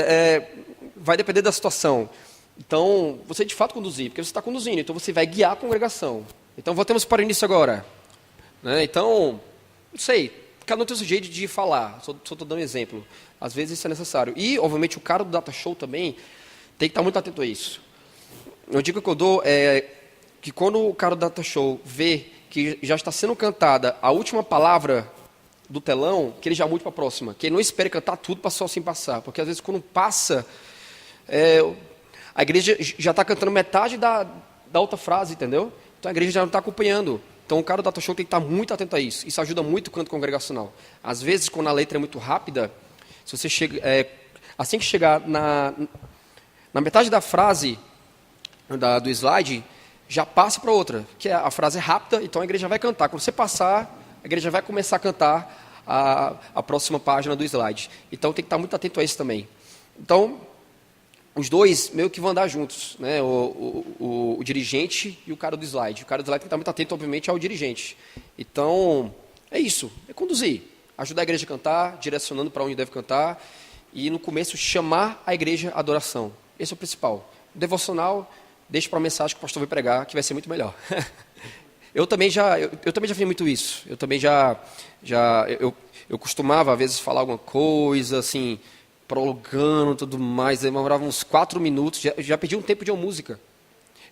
vai depender da situação. Então, você de fato conduzir, porque você está conduzindo, então você vai guiar a congregação. Então, voltemos para o início agora. Né? Então, não sei, cada um tem o seu jeito de falar, só estou dando um exemplo. Às vezes isso é necessário. E, obviamente, o cara do data show também tem que estar muito atento a isso. Uma dica que eu dou é que quando o cara do data show vê que já está sendo cantada a última palavra do telão, que ele já mude para a próxima. Que ele não espere cantar tudo para só assim passar. Porque, às vezes, quando passa, a igreja já está cantando metade da outra frase, entendeu? Então, a igreja já não está acompanhando. Então, o cara do data show tem que estar muito atento a isso. Isso ajuda muito o canto congregacional. Às vezes, quando a letra é muito rápida, se você chega, assim que chegar na metade da frase do slide, já passe para outra, que a frase é rápida, então a igreja vai cantar. Quando você passar, a igreja vai começar a cantar a próxima página do slide. Então, tem que estar muito atento a isso também. Então, os dois meio que vão andar juntos, né? O dirigente e o cara do slide. O cara do slide tem que estar muito atento, obviamente, ao dirigente. Então, é isso, é conduzir. Ajudar a igreja a cantar, direcionando para onde deve cantar. E, no começo, chamar a igreja à adoração. Esse é o principal. O devocional, deixa para a mensagem que o pastor vai pregar, que vai ser muito melhor. Eu também já fiz muito isso. Eu também eu costumava, às vezes, falar alguma coisa, assim, prolongando e tudo mais, demorava uns 4 minutos, já pedi um tempo de uma música.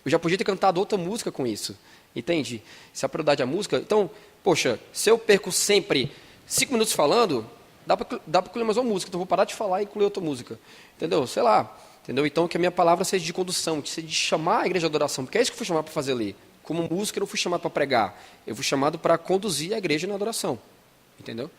Eu já podia ter cantado outra música com isso, entende? Se a prioridade é a música, então, poxa, se eu perco sempre 5 minutos falando, dá para incluir mais uma música, então eu vou parar de falar e incluir outra música, entendeu? Sei lá, entendeu? Então, que a minha palavra seja de condução, que seja de chamar a igreja à adoração, porque é isso que eu fui chamado para fazer ali. Como música, eu não fui chamado para pregar, eu fui chamado para conduzir a igreja na adoração, entendeu?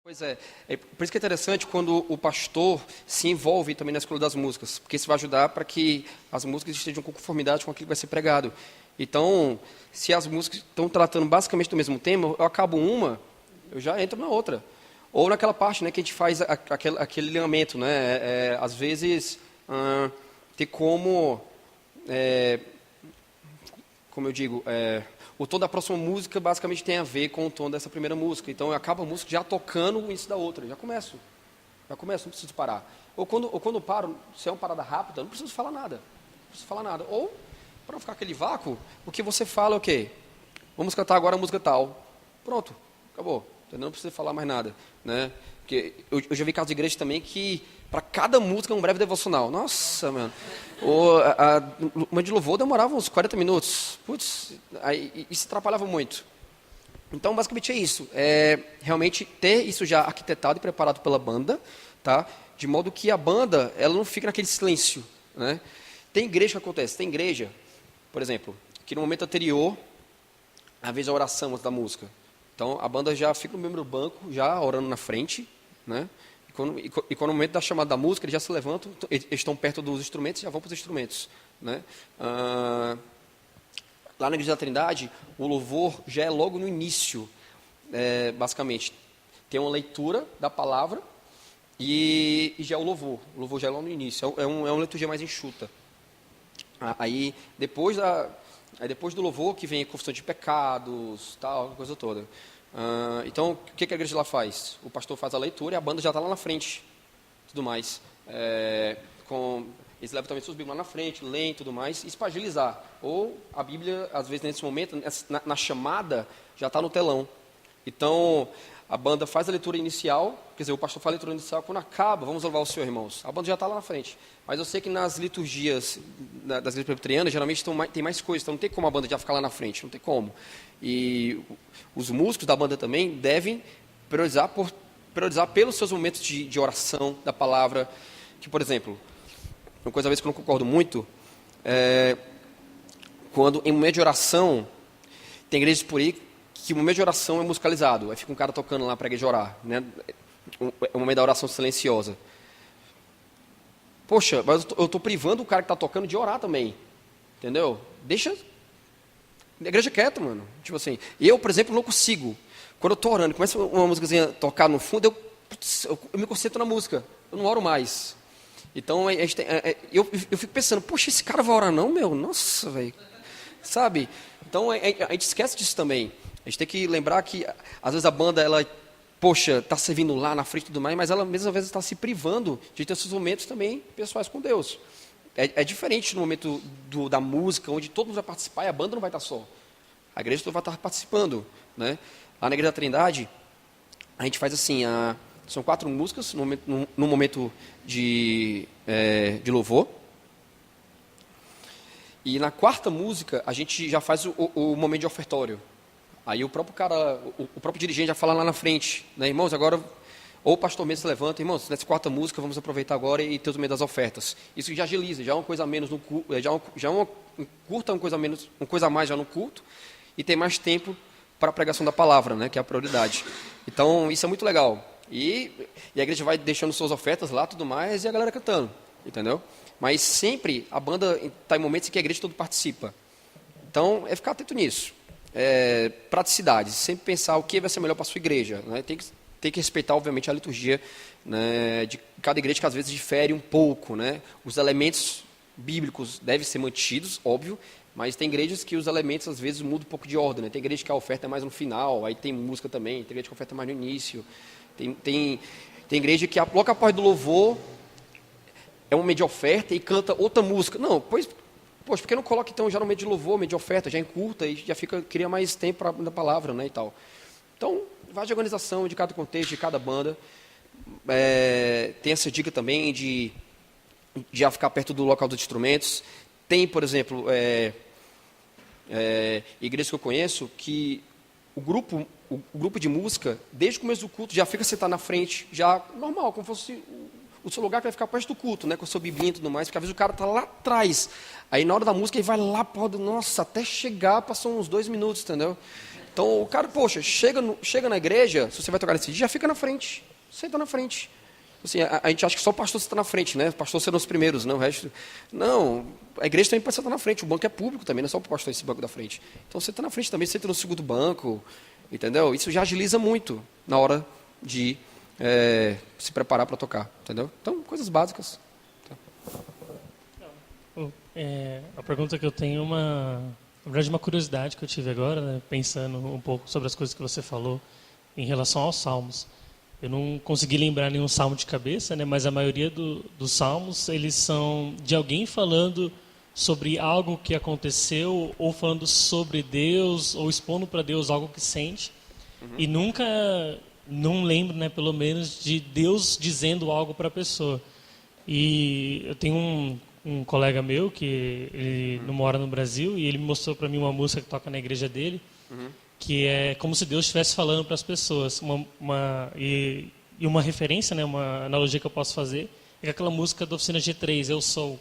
Pois é por isso que é interessante quando o pastor se envolve também na escolha das músicas, porque isso vai ajudar para que as músicas estejam com conformidade com aquilo que vai ser pregado. Então, se as músicas estão tratando basicamente do mesmo tema, eu acabo uma, eu já entro na outra. Ou naquela parte, né, que a gente faz aquele alinhamento, né? Às vezes, ter como eu digo, o tom da próxima música basicamente tem a ver com o tom dessa primeira música. Então, eu acabo a música já tocando o início da outra. Já começo, não preciso parar. Ou quando eu paro, se é uma parada rápida, não preciso falar nada. Ou, para não ficar aquele vácuo, o que você fala é o quê? Vamos cantar agora a música tal. Pronto, acabou. Não precisa falar mais nada. Né? Porque eu já vi casos de igreja também que, para cada música, é um breve devocional. Nossa, mano. Uma de louvor demorava uns 40 minutos. Putz, aí, isso atrapalhava muito. Então, basicamente é isso. Realmente ter isso já arquitetado e preparado pela banda, tá? De modo que a banda ela não fica naquele silêncio. Né? Tem igreja que acontece. Tem igreja, por exemplo, que no momento anterior, às vezes a oração antes da música. Então, a banda já fica no mesmo banco, já orando na frente, né? E quando no momento da chamada da música, eles já se levantam, eles estão perto dos instrumentos e já vão para os instrumentos. Né? Lá na Igreja da Trindade, o louvor já é logo no início, basicamente. Tem uma leitura da palavra e já é o louvor. O louvor já é logo no início, é uma liturgia mais enxuta. Aí, depois do louvor, que vem a confissão de pecados, tal, coisa toda. Então, o que a igreja lá faz? O pastor faz a leitura e a banda já está lá na frente, tudo mais. Eles levam também suas Bíblias lá na frente, leem tudo mais, isso para agilizar. Ou a Bíblia, às vezes, nesse momento, na chamada, já está no telão. Então, a banda faz a leitura inicial, quer dizer, o pastor faz a leitura inicial, quando acaba, vamos louvar o Senhor, irmãos. A banda já está lá na frente. Mas eu sei que nas liturgias das igrejas presbiterianas, geralmente tem mais coisas, então não tem como a banda já ficar lá na frente, não tem como. E os músicos da banda também devem priorizar pelos seus momentos de oração, da palavra. Que, por exemplo, uma coisa às vezes que eu não concordo muito, quando em momento de oração, tem igrejas por aí que o momento de oração é musicalizado. Aí fica um cara tocando lá para a igreja orar. Né? É o momento da oração silenciosa. Poxa, mas eu estou privando o cara que está tocando de orar também. Entendeu? Deixa a igreja quieta, mano. Tipo assim, eu, por exemplo, não consigo. Quando eu estou orando, começa uma músicazinha a tocar no fundo, eu me concentro na música. Eu não oro mais. Então, eu fico pensando, poxa, esse cara vai orar não, meu? Nossa, velho. Sabe? Então, a gente esquece disso também. A gente tem que lembrar que, às vezes, a banda, ela, poxa, está servindo lá na frente e tudo mais, mas ela, mesmo às vezes, está se privando de ter seus momentos também pessoais com Deus. É diferente no momento da música, onde todo mundo vai participar e a banda não vai estar só. A igreja toda vai estar participando. Né? Lá na Igreja da Trindade, a gente faz assim, são 4 músicas no momento de louvor. E na 4ª música, a gente já faz o momento de ofertório. Aí o próprio cara, o próprio dirigente já fala lá na frente, né, irmãos, agora, ou o pastor mesmo se levanta, irmãos, nessa 4ª música vamos aproveitar agora e ter o momento das ofertas. Isso já agiliza, já é uma coisa a menos no culto, já é um curta, uma coisa a mais já no culto, e tem mais tempo para a pregação da palavra, né, que é a prioridade. Então, isso é muito legal. E a igreja vai deixando suas ofertas lá, tudo mais, e a galera cantando, entendeu? Mas sempre a banda está em momentos em que a igreja todo participa. Então, ficar atento nisso. Praticidade, sempre pensar o que vai ser melhor para a sua igreja. Né? Tem que respeitar, obviamente, a liturgia, né, de cada igreja, que às vezes difere um pouco. Né? Os elementos bíblicos devem ser mantidos, óbvio, mas tem igrejas que os elementos, às vezes, mudam um pouco de ordem. Né? Tem igreja que a oferta é mais no final, aí tem música também, tem igreja que a oferta é mais no início. Tem igreja que, logo após do louvor, é um momento de oferta e canta outra música. Não, poxa, por que não coloca então já no meio de louvor, meio de oferta, já encurta e já cria mais tempo da palavra, né, e tal. Então, vai de organização de cada contexto, de cada banda. Tem essa dica também de já ficar perto do local dos instrumentos. Tem, por exemplo, igrejas que eu conheço que o grupo de música, desde o começo do culto, já fica sentado na frente, já normal, como fosse o seu lugar que vai ficar perto do culto, né, com o seu biblinho e tudo mais, porque às vezes o cara está lá atrás, aí na hora da música ele vai lá, nossa, até chegar, passou uns 2 minutos, entendeu? Então, o cara, poxa, chega na igreja, se você vai tocar nesse dia, já fica na frente. Senta na frente. Assim, a gente acha que só o pastor está na frente, né? O pastor serão os primeiros, não o resto. Não, a igreja também pode sentar na frente. O banco é público também, não é só o pastor esse banco da frente. Então, senta na frente também, senta no segundo banco, entendeu? Isso já agiliza muito na hora de se preparar para tocar, entendeu? Então, coisas básicas. A pergunta que eu tenho na verdade, uma curiosidade que eu tive agora, né, pensando um pouco sobre as coisas que você falou em relação aos salmos. Eu não consegui lembrar nenhum salmo de cabeça, né, mas a maioria dos salmos, eles são de alguém falando sobre algo que aconteceu, ou falando sobre Deus, ou expondo para Deus algo que sente. E nunca, não lembro, né, pelo menos, de Deus dizendo algo para a pessoa. E eu tenho um colega meu que ele não mora no Brasil e ele me mostrou para mim uma música que toca na igreja dele, que é como se Deus estivesse falando para as pessoas. E uma referência, né, uma analogia que eu posso fazer é aquela música da Oficina G3, Eu Sou,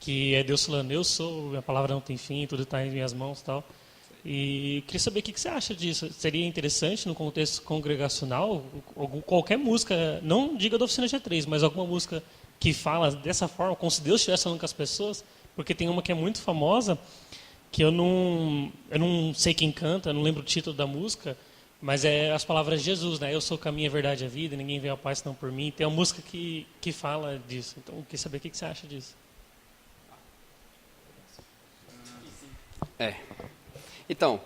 que é Deus falando, eu sou, minha palavra não tem fim, tudo está em minhas mãos e tal. E queria saber o que você acha disso. Seria interessante no contexto congregacional, qualquer música, não diga da Oficina G3, mas alguma música que fala dessa forma, como se Deus estivesse falando com as pessoas, porque tem uma que é muito famosa, que eu não sei quem canta, não lembro o título da música, mas é as palavras de Jesus, né? Eu sou o caminho, a verdade e a vida, ninguém vem ao Pai senão por mim. Tem uma música que fala disso. Então, eu queria saber o que você acha disso. Então,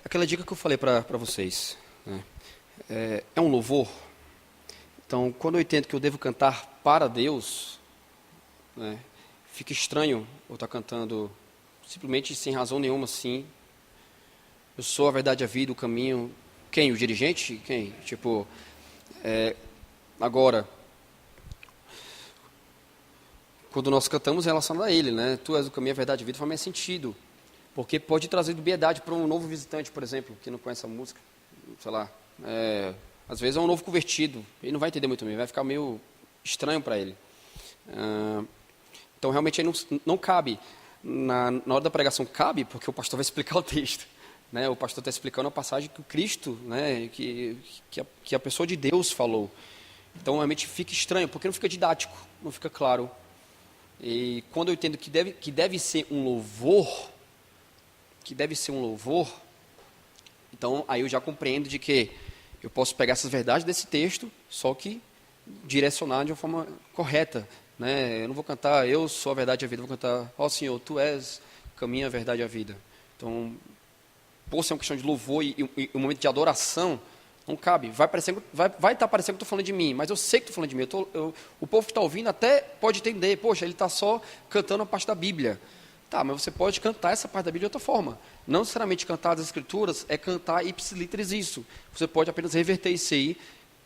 aquela dica que eu falei para vocês, né? É um louvor. Então, quando eu entendo que eu devo cantar para Deus, né, fica estranho eu estar cantando simplesmente sem razão nenhuma assim. Eu sou a verdade, a vida, o caminho. Quem? O dirigente? Quem? Tipo, agora, quando nós cantamos é relacionado a Ele, né? Tu és o caminho, a verdade, a vida, faz mais sentido. Porque pode trazer dubiedade para um novo visitante, por exemplo, que não conhece a música. Sei lá. Às vezes é um novo convertido. Ele não vai entender muito bem, vai ficar meio estranho para ele. Então, realmente, aí não cabe. Na hora da pregação, cabe, porque o pastor vai explicar o texto. Né? O pastor está explicando a passagem que o Cristo, né, que a pessoa de Deus falou. Então, realmente, fica estranho, porque não fica didático, não fica claro. E quando eu entendo que deve ser um louvor, então aí eu já compreendo de que eu posso pegar essas verdades desse texto, só que direcionar de uma forma correta. Né? Eu não vou cantar, eu sou a verdade e a vida, eu vou cantar, ó Senhor, Tu és o caminho, a verdade e a vida. Então, por ser uma questão de louvor e um momento de adoração, não cabe. Vai estar parecendo que estou falando de mim, mas eu sei que estou falando de mim. O povo que está ouvindo até pode entender, poxa, ele está só cantando a parte da Bíblia. Tá, mas você pode cantar essa parte da Bíblia de outra forma. Não necessariamente cantar as Escrituras é cantar ipsiliteris isso. Você pode apenas reverter isso aí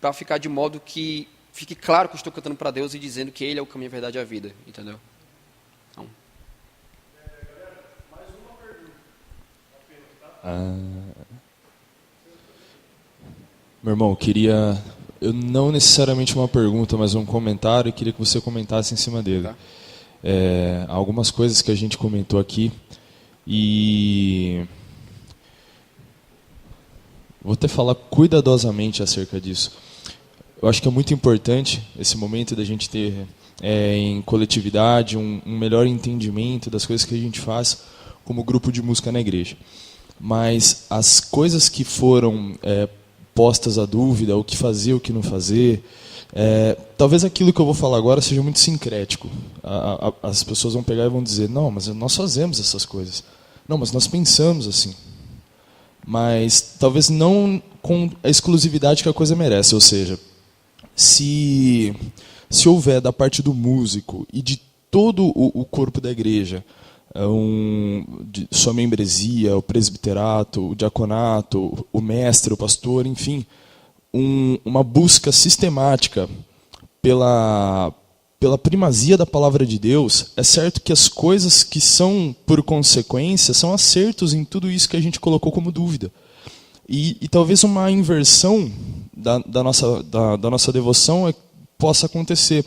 para ficar de modo que fique claro que eu estou cantando para Deus e dizendo que Ele é o caminho, a verdade e a vida. Entendeu? Então. Mais uma pergunta. Meu irmão, eu não necessariamente uma pergunta, mas um comentário, e queria que você comentasse em cima dele. Tá. Algumas coisas que a gente comentou aqui, e vou até falar cuidadosamente acerca disso. Eu acho que é muito importante esse momento da gente ter em coletividade um melhor entendimento das coisas que a gente faz como grupo de música na igreja. Mas as coisas que foram postas à dúvida, o que fazer, o que não fazer, talvez aquilo que eu vou falar agora seja muito sincrético. As pessoas vão pegar e vão dizer, não, mas nós fazemos essas coisas. Não, mas nós pensamos assim. Mas talvez não com a exclusividade que a coisa merece. Ou seja, se houver da parte do músico e de todo o corpo da igreja, sua membresia, o presbiterato, o diaconato, o mestre, o pastor, enfim, uma busca sistemática pela primazia da palavra de Deus, é certo que as coisas que são, por consequência, são acertos em tudo isso que a gente colocou como dúvida. E talvez uma inversão da nossa devoção possa acontecer.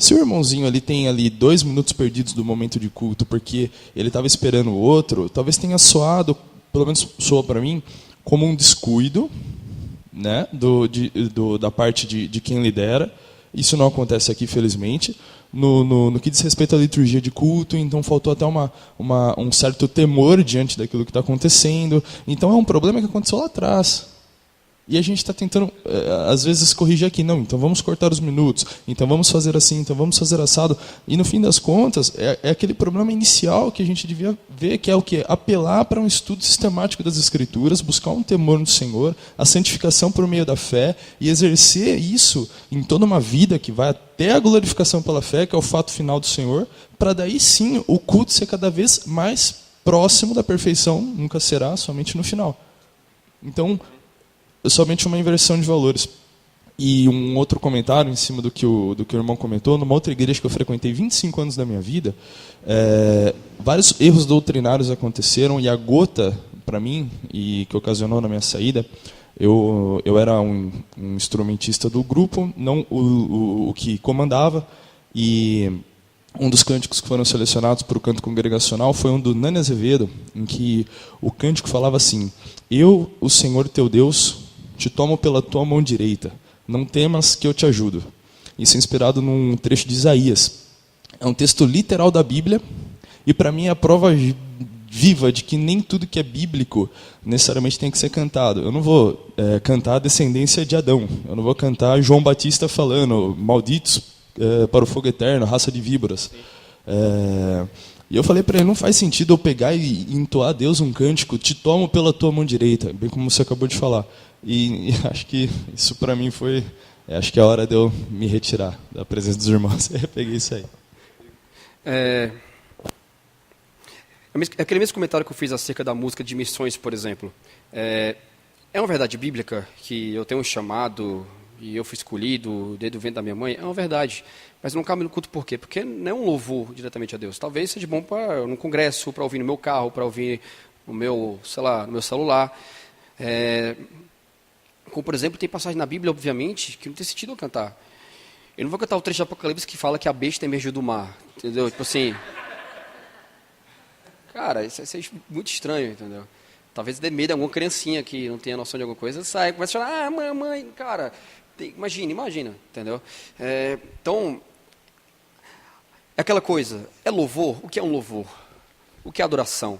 Se o irmãozinho ali tem ali 2 minutos perdidos do momento de culto porque ele estava esperando o outro, talvez tenha soado, pelo menos soa para mim, como um descuido, né, da parte de quem lidera. Isso não acontece aqui, felizmente. No que diz respeito à liturgia de culto, então faltou até um certo temor diante daquilo que está acontecendo. Então é um problema que aconteceu lá atrás. E a gente está tentando, às vezes, corrigir aqui. Não, então vamos cortar os minutos, então vamos fazer assim, então vamos fazer assado. E no fim das contas, é aquele problema inicial que a gente devia ver, que é o quê? Apelar para um estudo sistemático das Escrituras, buscar um temor no Senhor, a santificação por meio da fé, e exercer isso em toda uma vida que vai até a glorificação pela fé, que é o fato final do Senhor, para daí sim o culto ser cada vez mais próximo da perfeição, nunca será, somente no final. Então, somente uma inversão de valores. E um outro comentário em cima do que o irmão comentou, numa outra igreja que eu frequentei 25 anos da minha vida, vários erros doutrinários aconteceram, e a gota, para mim, e que ocasionou na minha saída, eu era um instrumentista do grupo, não o que comandava, e um dos cânticos que foram selecionados para o canto congregacional foi um do Nani Azevedo, em que o cântico falava assim: eu, o Senhor teu Deus, te tomo pela tua mão direita, não temas que eu te ajudo. Isso é inspirado num trecho de Isaías. É um texto literal da Bíblia, e para mim é a prova viva de que nem tudo que é bíblico necessariamente tem que ser cantado. Eu não vou cantar a descendência de Adão, eu não vou cantar João Batista falando, malditos para o fogo eterno, raça de víboras. E eu falei para ele, não faz sentido eu pegar e entoar a Deus um cântico, te tomo pela tua mão direita, bem como você acabou de falar. E acho que isso para mim foi, acho que é a hora de eu me retirar da presença dos irmãos. Eu peguei isso aí. Aquele mesmo comentário que eu fiz acerca da música de missões, por exemplo. É uma verdade bíblica que eu tenho um chamado e eu fui escolhido desde o ventre da minha mãe? É uma verdade. Mas não cabe no culto por quê? Porque não é um louvor diretamente a Deus. Talvez seja bom para num congresso, para ouvir no meu carro, para ouvir no meu, sei lá, no meu celular. Como, por exemplo, tem passagem na Bíblia, obviamente, que não tem sentido eu cantar. Eu não vou cantar o trecho de Apocalipse que fala que a besta emergiu do mar. Entendeu? Tipo assim... Cara, isso é muito estranho, entendeu? Talvez dê medo a alguma criancinha que não tenha noção de alguma coisa, sai, começa a falar, mãe, cara... Imagina, entendeu? Então, é aquela coisa, é louvor? O que é um louvor? O que é adoração?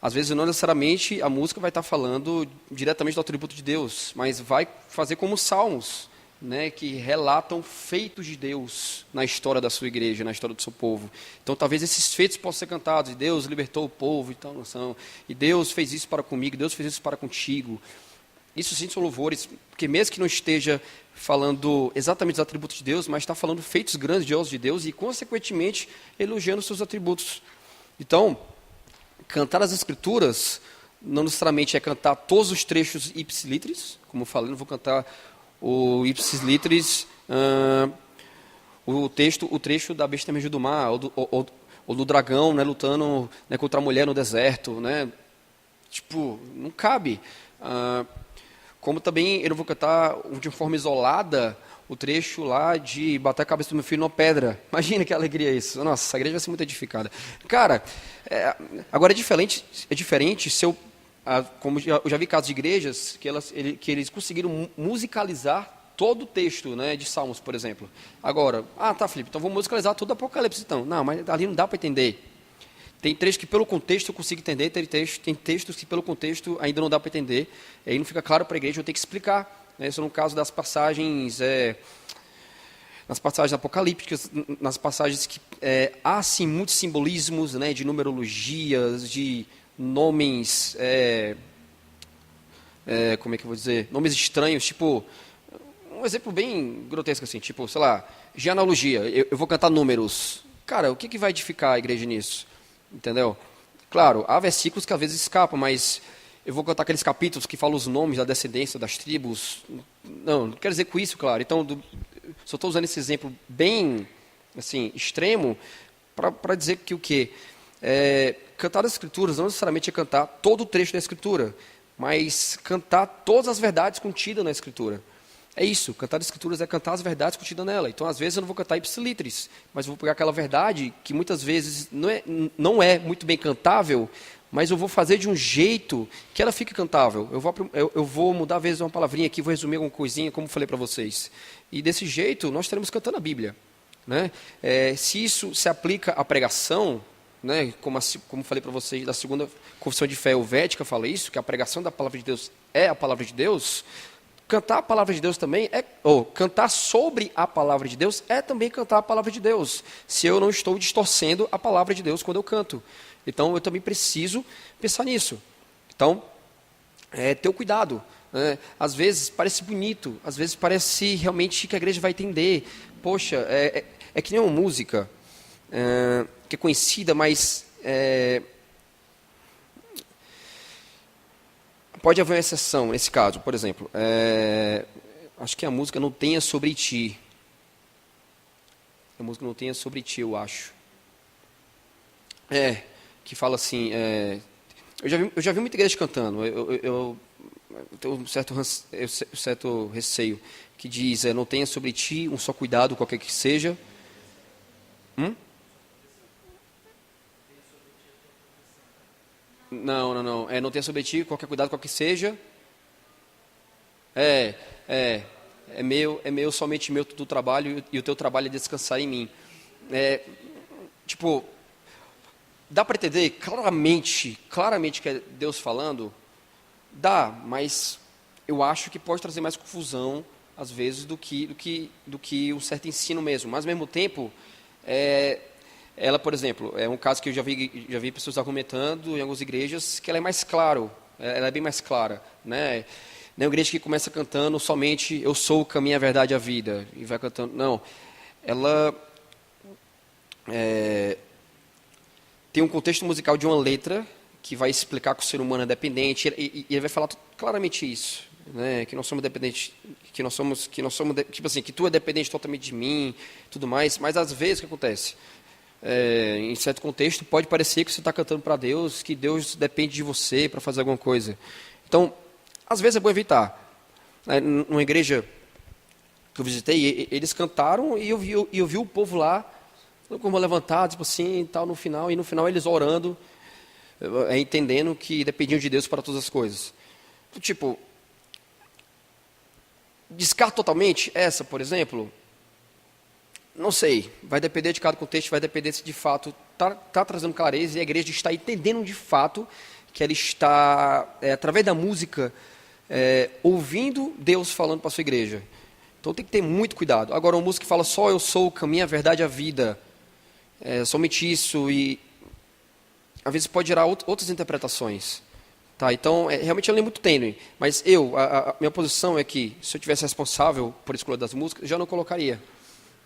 Às vezes, não necessariamente a música vai estar falando diretamente do atributo de Deus, mas vai fazer como os salmos, né, que relatam feitos de Deus na história da sua igreja, na história do seu povo. Então, talvez esses feitos possam ser cantados, e Deus libertou o povo e tal nação, e Deus fez isso para comigo, Deus fez isso para contigo. Isso sim são louvores, porque mesmo que não esteja falando exatamente dos atributos de Deus, mas está falando feitos grandiosos de Deus e, consequentemente, elogiando os seus atributos. Então, cantar as Escrituras não necessariamente é cantar todos os trechos ipsis litteris, como eu falei, não vou cantar o ipsis litteris, o trecho da besta emergiu do mar, ou do dragão, né, lutando, né, contra a mulher no deserto, né? Tipo, não cabe. Como também eu não vou cantar de forma isolada o trecho lá de bater a cabeça do meu filho numa pedra. Imagina que alegria isso. Nossa, a igreja vai ser muito edificada. Cara, agora é diferente se eu... como eu já vi casos de igrejas que eles conseguiram musicalizar todo o texto, né, de Salmos, por exemplo. Agora, tá, Felipe, então vamos musicalizar todo o Apocalipse, então. Não, mas ali não dá para entender. Tem trechos que pelo contexto eu consigo entender, tem textos que pelo contexto ainda não dá para entender, e aí não fica claro para a igreja, eu tenho que explicar. Né? Isso no caso das passagens, nas passagens apocalípticas, nas passagens que há sim muitos simbolismos, né, de numerologias, de nomes, como é que eu vou dizer, nomes estranhos, tipo, um exemplo bem grotesco assim, tipo, sei lá, genealogia, eu vou cantar números. Cara, o que vai edificar a igreja nisso? Entendeu? Claro, há versículos que às vezes escapam, mas eu vou cantar aqueles capítulos que falam os nomes da descendência das tribos. Não quero dizer com isso, claro. Então, só estou usando esse exemplo bem assim, extremo para dizer que o quê? Cantar as Escrituras não necessariamente é cantar todo o trecho da Escritura, mas cantar todas as verdades contidas na Escritura. É isso, cantar as escrituras é cantar as verdades contidas nela. Então, às vezes, eu não vou cantar ipsilitris, mas vou pegar aquela verdade que muitas vezes não é muito bem cantável, mas eu vou fazer de um jeito que ela fique cantável. Eu vou mudar, às vezes, uma palavrinha aqui, vou resumir alguma coisinha, como falei para vocês. E desse jeito, nós estaremos cantando a Bíblia. Né? Se isso se aplica à pregação, né, como falei para vocês, da segunda confissão de fé helvética fala isso, que a pregação da palavra de Deus é a palavra de Deus. Cantar a palavra de Deus também cantar sobre a palavra de Deus é também cantar a palavra de Deus, se eu não estou distorcendo a palavra de Deus quando eu canto. Então, eu também preciso pensar nisso. Então, ter o cuidado. Né? Às vezes parece bonito, às vezes parece realmente que a igreja vai entender. Poxa, é que nem uma música que é conhecida, mas pode haver uma exceção nesse caso. Por exemplo, acho que a música Não Tenha Sobre Ti. A música Não Tenha Sobre Ti, eu acho. Que fala assim, eu já vi muita igreja cantando, eu tenho um certo receio, que diz, não tenha sobre ti um só cuidado, qualquer que seja. Não, não tenha sobre ti qualquer cuidado, qualquer que seja. É meu, somente meu, do trabalho, e o teu trabalho é descansar em mim. Dá para entender claramente que é Deus falando? Dá, mas eu acho que pode trazer mais confusão, às vezes, do que um certo ensino mesmo. Mas, ao mesmo tempo, ela, por exemplo, é um caso que eu já vi pessoas argumentando em algumas igrejas, que ela é mais claro, ela é bem mais clara. Né? Não é uma igreja que começa cantando somente eu sou o caminho, a verdade e a vida, e vai cantando. Não, ela tem um contexto musical de uma letra que vai explicar que o ser humano é dependente, e ele vai falar claramente isso, né? Que nós somos dependentes, que tu é dependente totalmente de mim, tudo mais. Mas às vezes o que acontece? Em certo contexto pode parecer que você está cantando para Deus, que Deus depende de você para fazer alguma coisa. Então, às vezes é bom evitar. Numa igreja que eu visitei, eles cantaram e eu vi o povo lá como levantado, tipo assim, tal, no final eles orando, entendendo que dependiam de Deus para todas as coisas. Descarto totalmente essa, por exemplo? Não sei, vai depender de cada contexto, vai depender se de fato está trazendo clareza e a igreja está entendendo de fato que ela está, através da música, ouvindo Deus falando para a sua igreja. Então tem que ter muito cuidado. Agora, uma música que fala só eu sou o caminho, a verdade e a vida, somente isso, e às vezes pode gerar outras interpretações. Tá? Então, realmente ela é muito tênue. Mas a minha posição é que, se eu tivesse responsável por escolha das músicas, eu já não colocaria.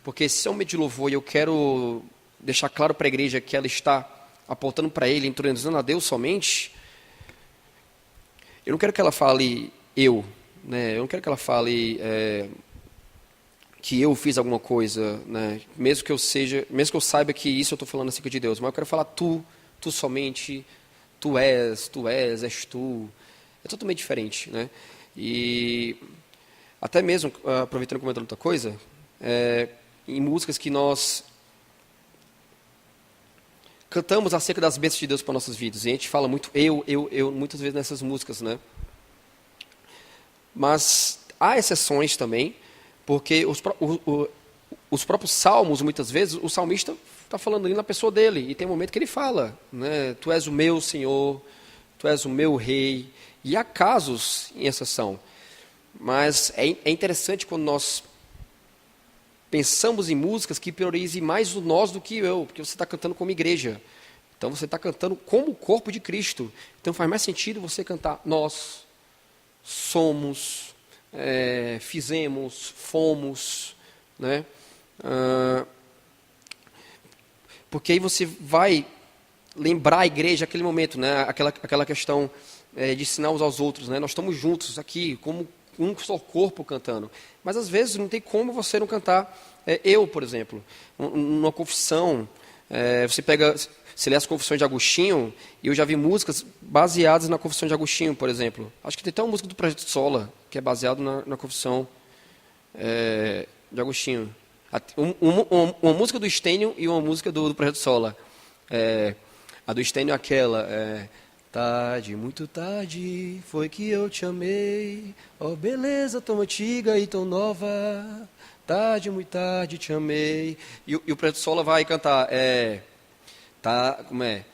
Porque se é um meio de louvor e eu quero deixar claro para a igreja que ela está apontando para ele, entronizando a Deus somente, eu não quero que ela fale né? Eu não quero que ela fale que eu fiz alguma coisa, né? Mesmo que eu saiba que isso eu estou falando acerca de Deus, mas eu quero falar tu somente, tu és tu. É totalmente diferente, né? E até mesmo, aproveitando e comentando outra coisa, em músicas que nós cantamos acerca das bênçãos de Deus para nossas vidas, e a gente fala muito eu, muitas vezes nessas músicas, né? Mas há exceções também, porque os próprios salmos, muitas vezes, o salmista está falando ali na pessoa dele, e tem um momento que ele fala, né? Tu és o meu Senhor, tu és o meu Rei, e há casos em exceção. Mas é interessante quando nós pensamos em músicas que priorizem mais o nós do que eu, porque você está cantando como igreja. Então você está cantando como o corpo de Cristo. Então faz mais sentido você cantar nós, somos, fizemos, fomos, né? Porque aí você vai lembrar a igreja aquele momento, né? Aquela questão de ensinar uns aos outros, né? Nós estamos juntos aqui, como um só corpo cantando. Mas às vezes não tem como você não cantar. Por exemplo, numa confissão, você lê as confissões de Agostinho, e eu já vi músicas baseadas na confissão de Agostinho, por exemplo. Acho que tem até uma música do Projeto Sola, que é baseado na confissão de Agostinho. Uma música do Stênio e uma música do Projeto Sola. A do Stênio é aquela... tarde, muito tarde, foi que eu te amei. Oh, beleza tão antiga e tão nova. Tarde, muito tarde, te amei. E o Projeto Sola vai cantar... como é?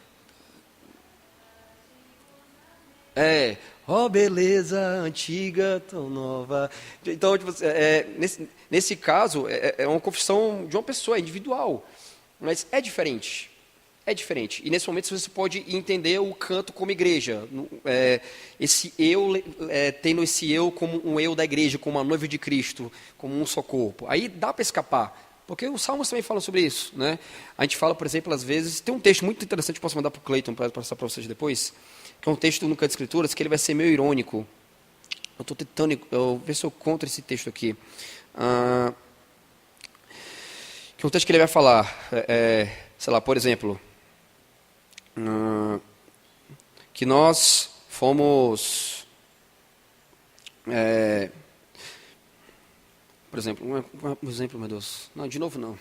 Oh, beleza antiga, tão nova. Então, tipo, nesse caso, é uma confissão de uma pessoa, individual. Mas é diferente. É diferente. E nesse momento você pode entender o canto como igreja. Esse eu, tendo esse eu como um eu da igreja, como uma noiva de Cristo, como um só corpo. Aí dá para escapar. Porque os Salmos também falam sobre isso. Né? A gente fala, por exemplo, às vezes... Tem um texto muito interessante, posso mandar para o Cleiton, para passar para vocês depois, que é um texto no Canto de Escrituras, que ele vai ser meio irônico. Eu estou tentando ver se eu encontro esse texto aqui. Que é um texto que ele vai falar, sei lá, por exemplo... que nós fomos, por exemplo, um exemplo, meu Deus, não, de novo não,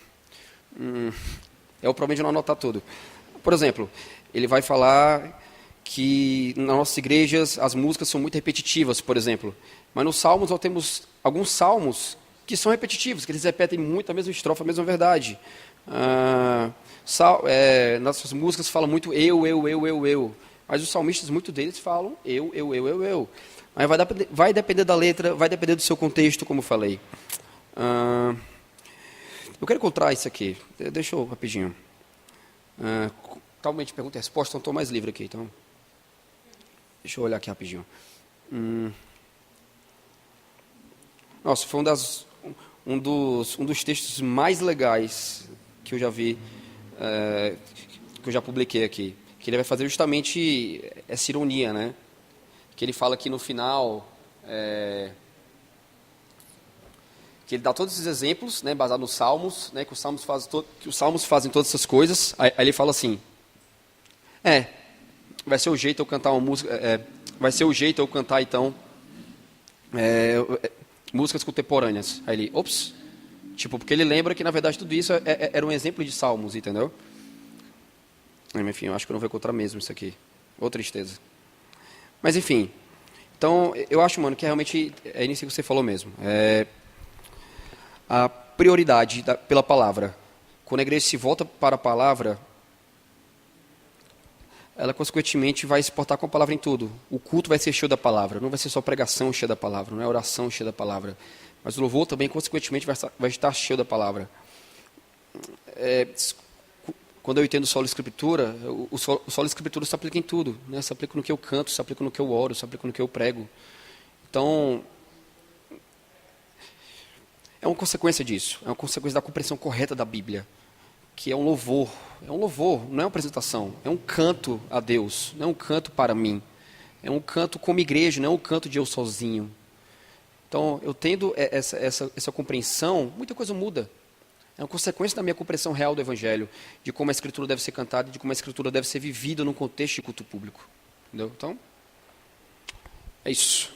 é o problema de não anotar tudo. Por exemplo, ele vai falar que nas nossas igrejas as músicas são muito repetitivas, por exemplo, mas nos salmos nós temos alguns salmos que são repetitivos, que eles repetem muito a mesma estrofe, a mesma verdade. Nossas músicas falam muito eu. Mas os salmistas, muitos deles falam eu. Mas vai depender da letra, vai depender do seu contexto, como eu falei. Eu quero encontrar isso aqui. Deixa eu rapidinho. Talmente pergunta e resposta, então estou mais livre aqui. Então, deixa eu olhar aqui rapidinho. Nossa, foi um dos textos mais legais que eu já vi, que eu já publiquei aqui, que ele vai fazer justamente essa ironia, né? Que ele fala aqui no final, que ele dá todos esses exemplos, né, baseado nos Salmos, né, que os Salmos fazem todas essas coisas. Aí ele fala assim, vai ser o jeito eu cantar uma música, vai ser o jeito eu cantar então músicas contemporâneas. Aí ele, porque ele lembra que, na verdade, tudo isso era um exemplo de Salmos, entendeu? Enfim, eu acho que eu não vou encontrar mesmo isso aqui. Ô, tristeza. Mas, enfim. Então, eu acho, mano, que realmente é nisso que você falou mesmo. A prioridade pela palavra. Quando a igreja se volta para a palavra, ela, consequentemente, vai se portar com a palavra em tudo. O culto vai ser cheio da palavra. Não vai ser só pregação cheia da palavra, não é oração cheia da palavra. Mas o louvor também, consequentemente, vai estar cheio da palavra. Quando eu entendo o solo escritura, o solo escritura se aplica em tudo. Né? Se aplica no que eu canto, se aplica no que eu oro, se aplica no que eu prego. Então, é uma consequência disso. É uma consequência da compreensão correta da Bíblia. Que é um louvor. É um louvor, não é uma apresentação. É um canto a Deus, não é um canto para mim. É um canto como igreja, não é um canto de eu sozinho. Então, eu tendo essa compreensão, muita coisa muda. É uma consequência da minha compreensão real do Evangelho, de como a Escritura deve ser cantada, de como a Escritura deve ser vivida num contexto de culto público. Entendeu? Então, é isso.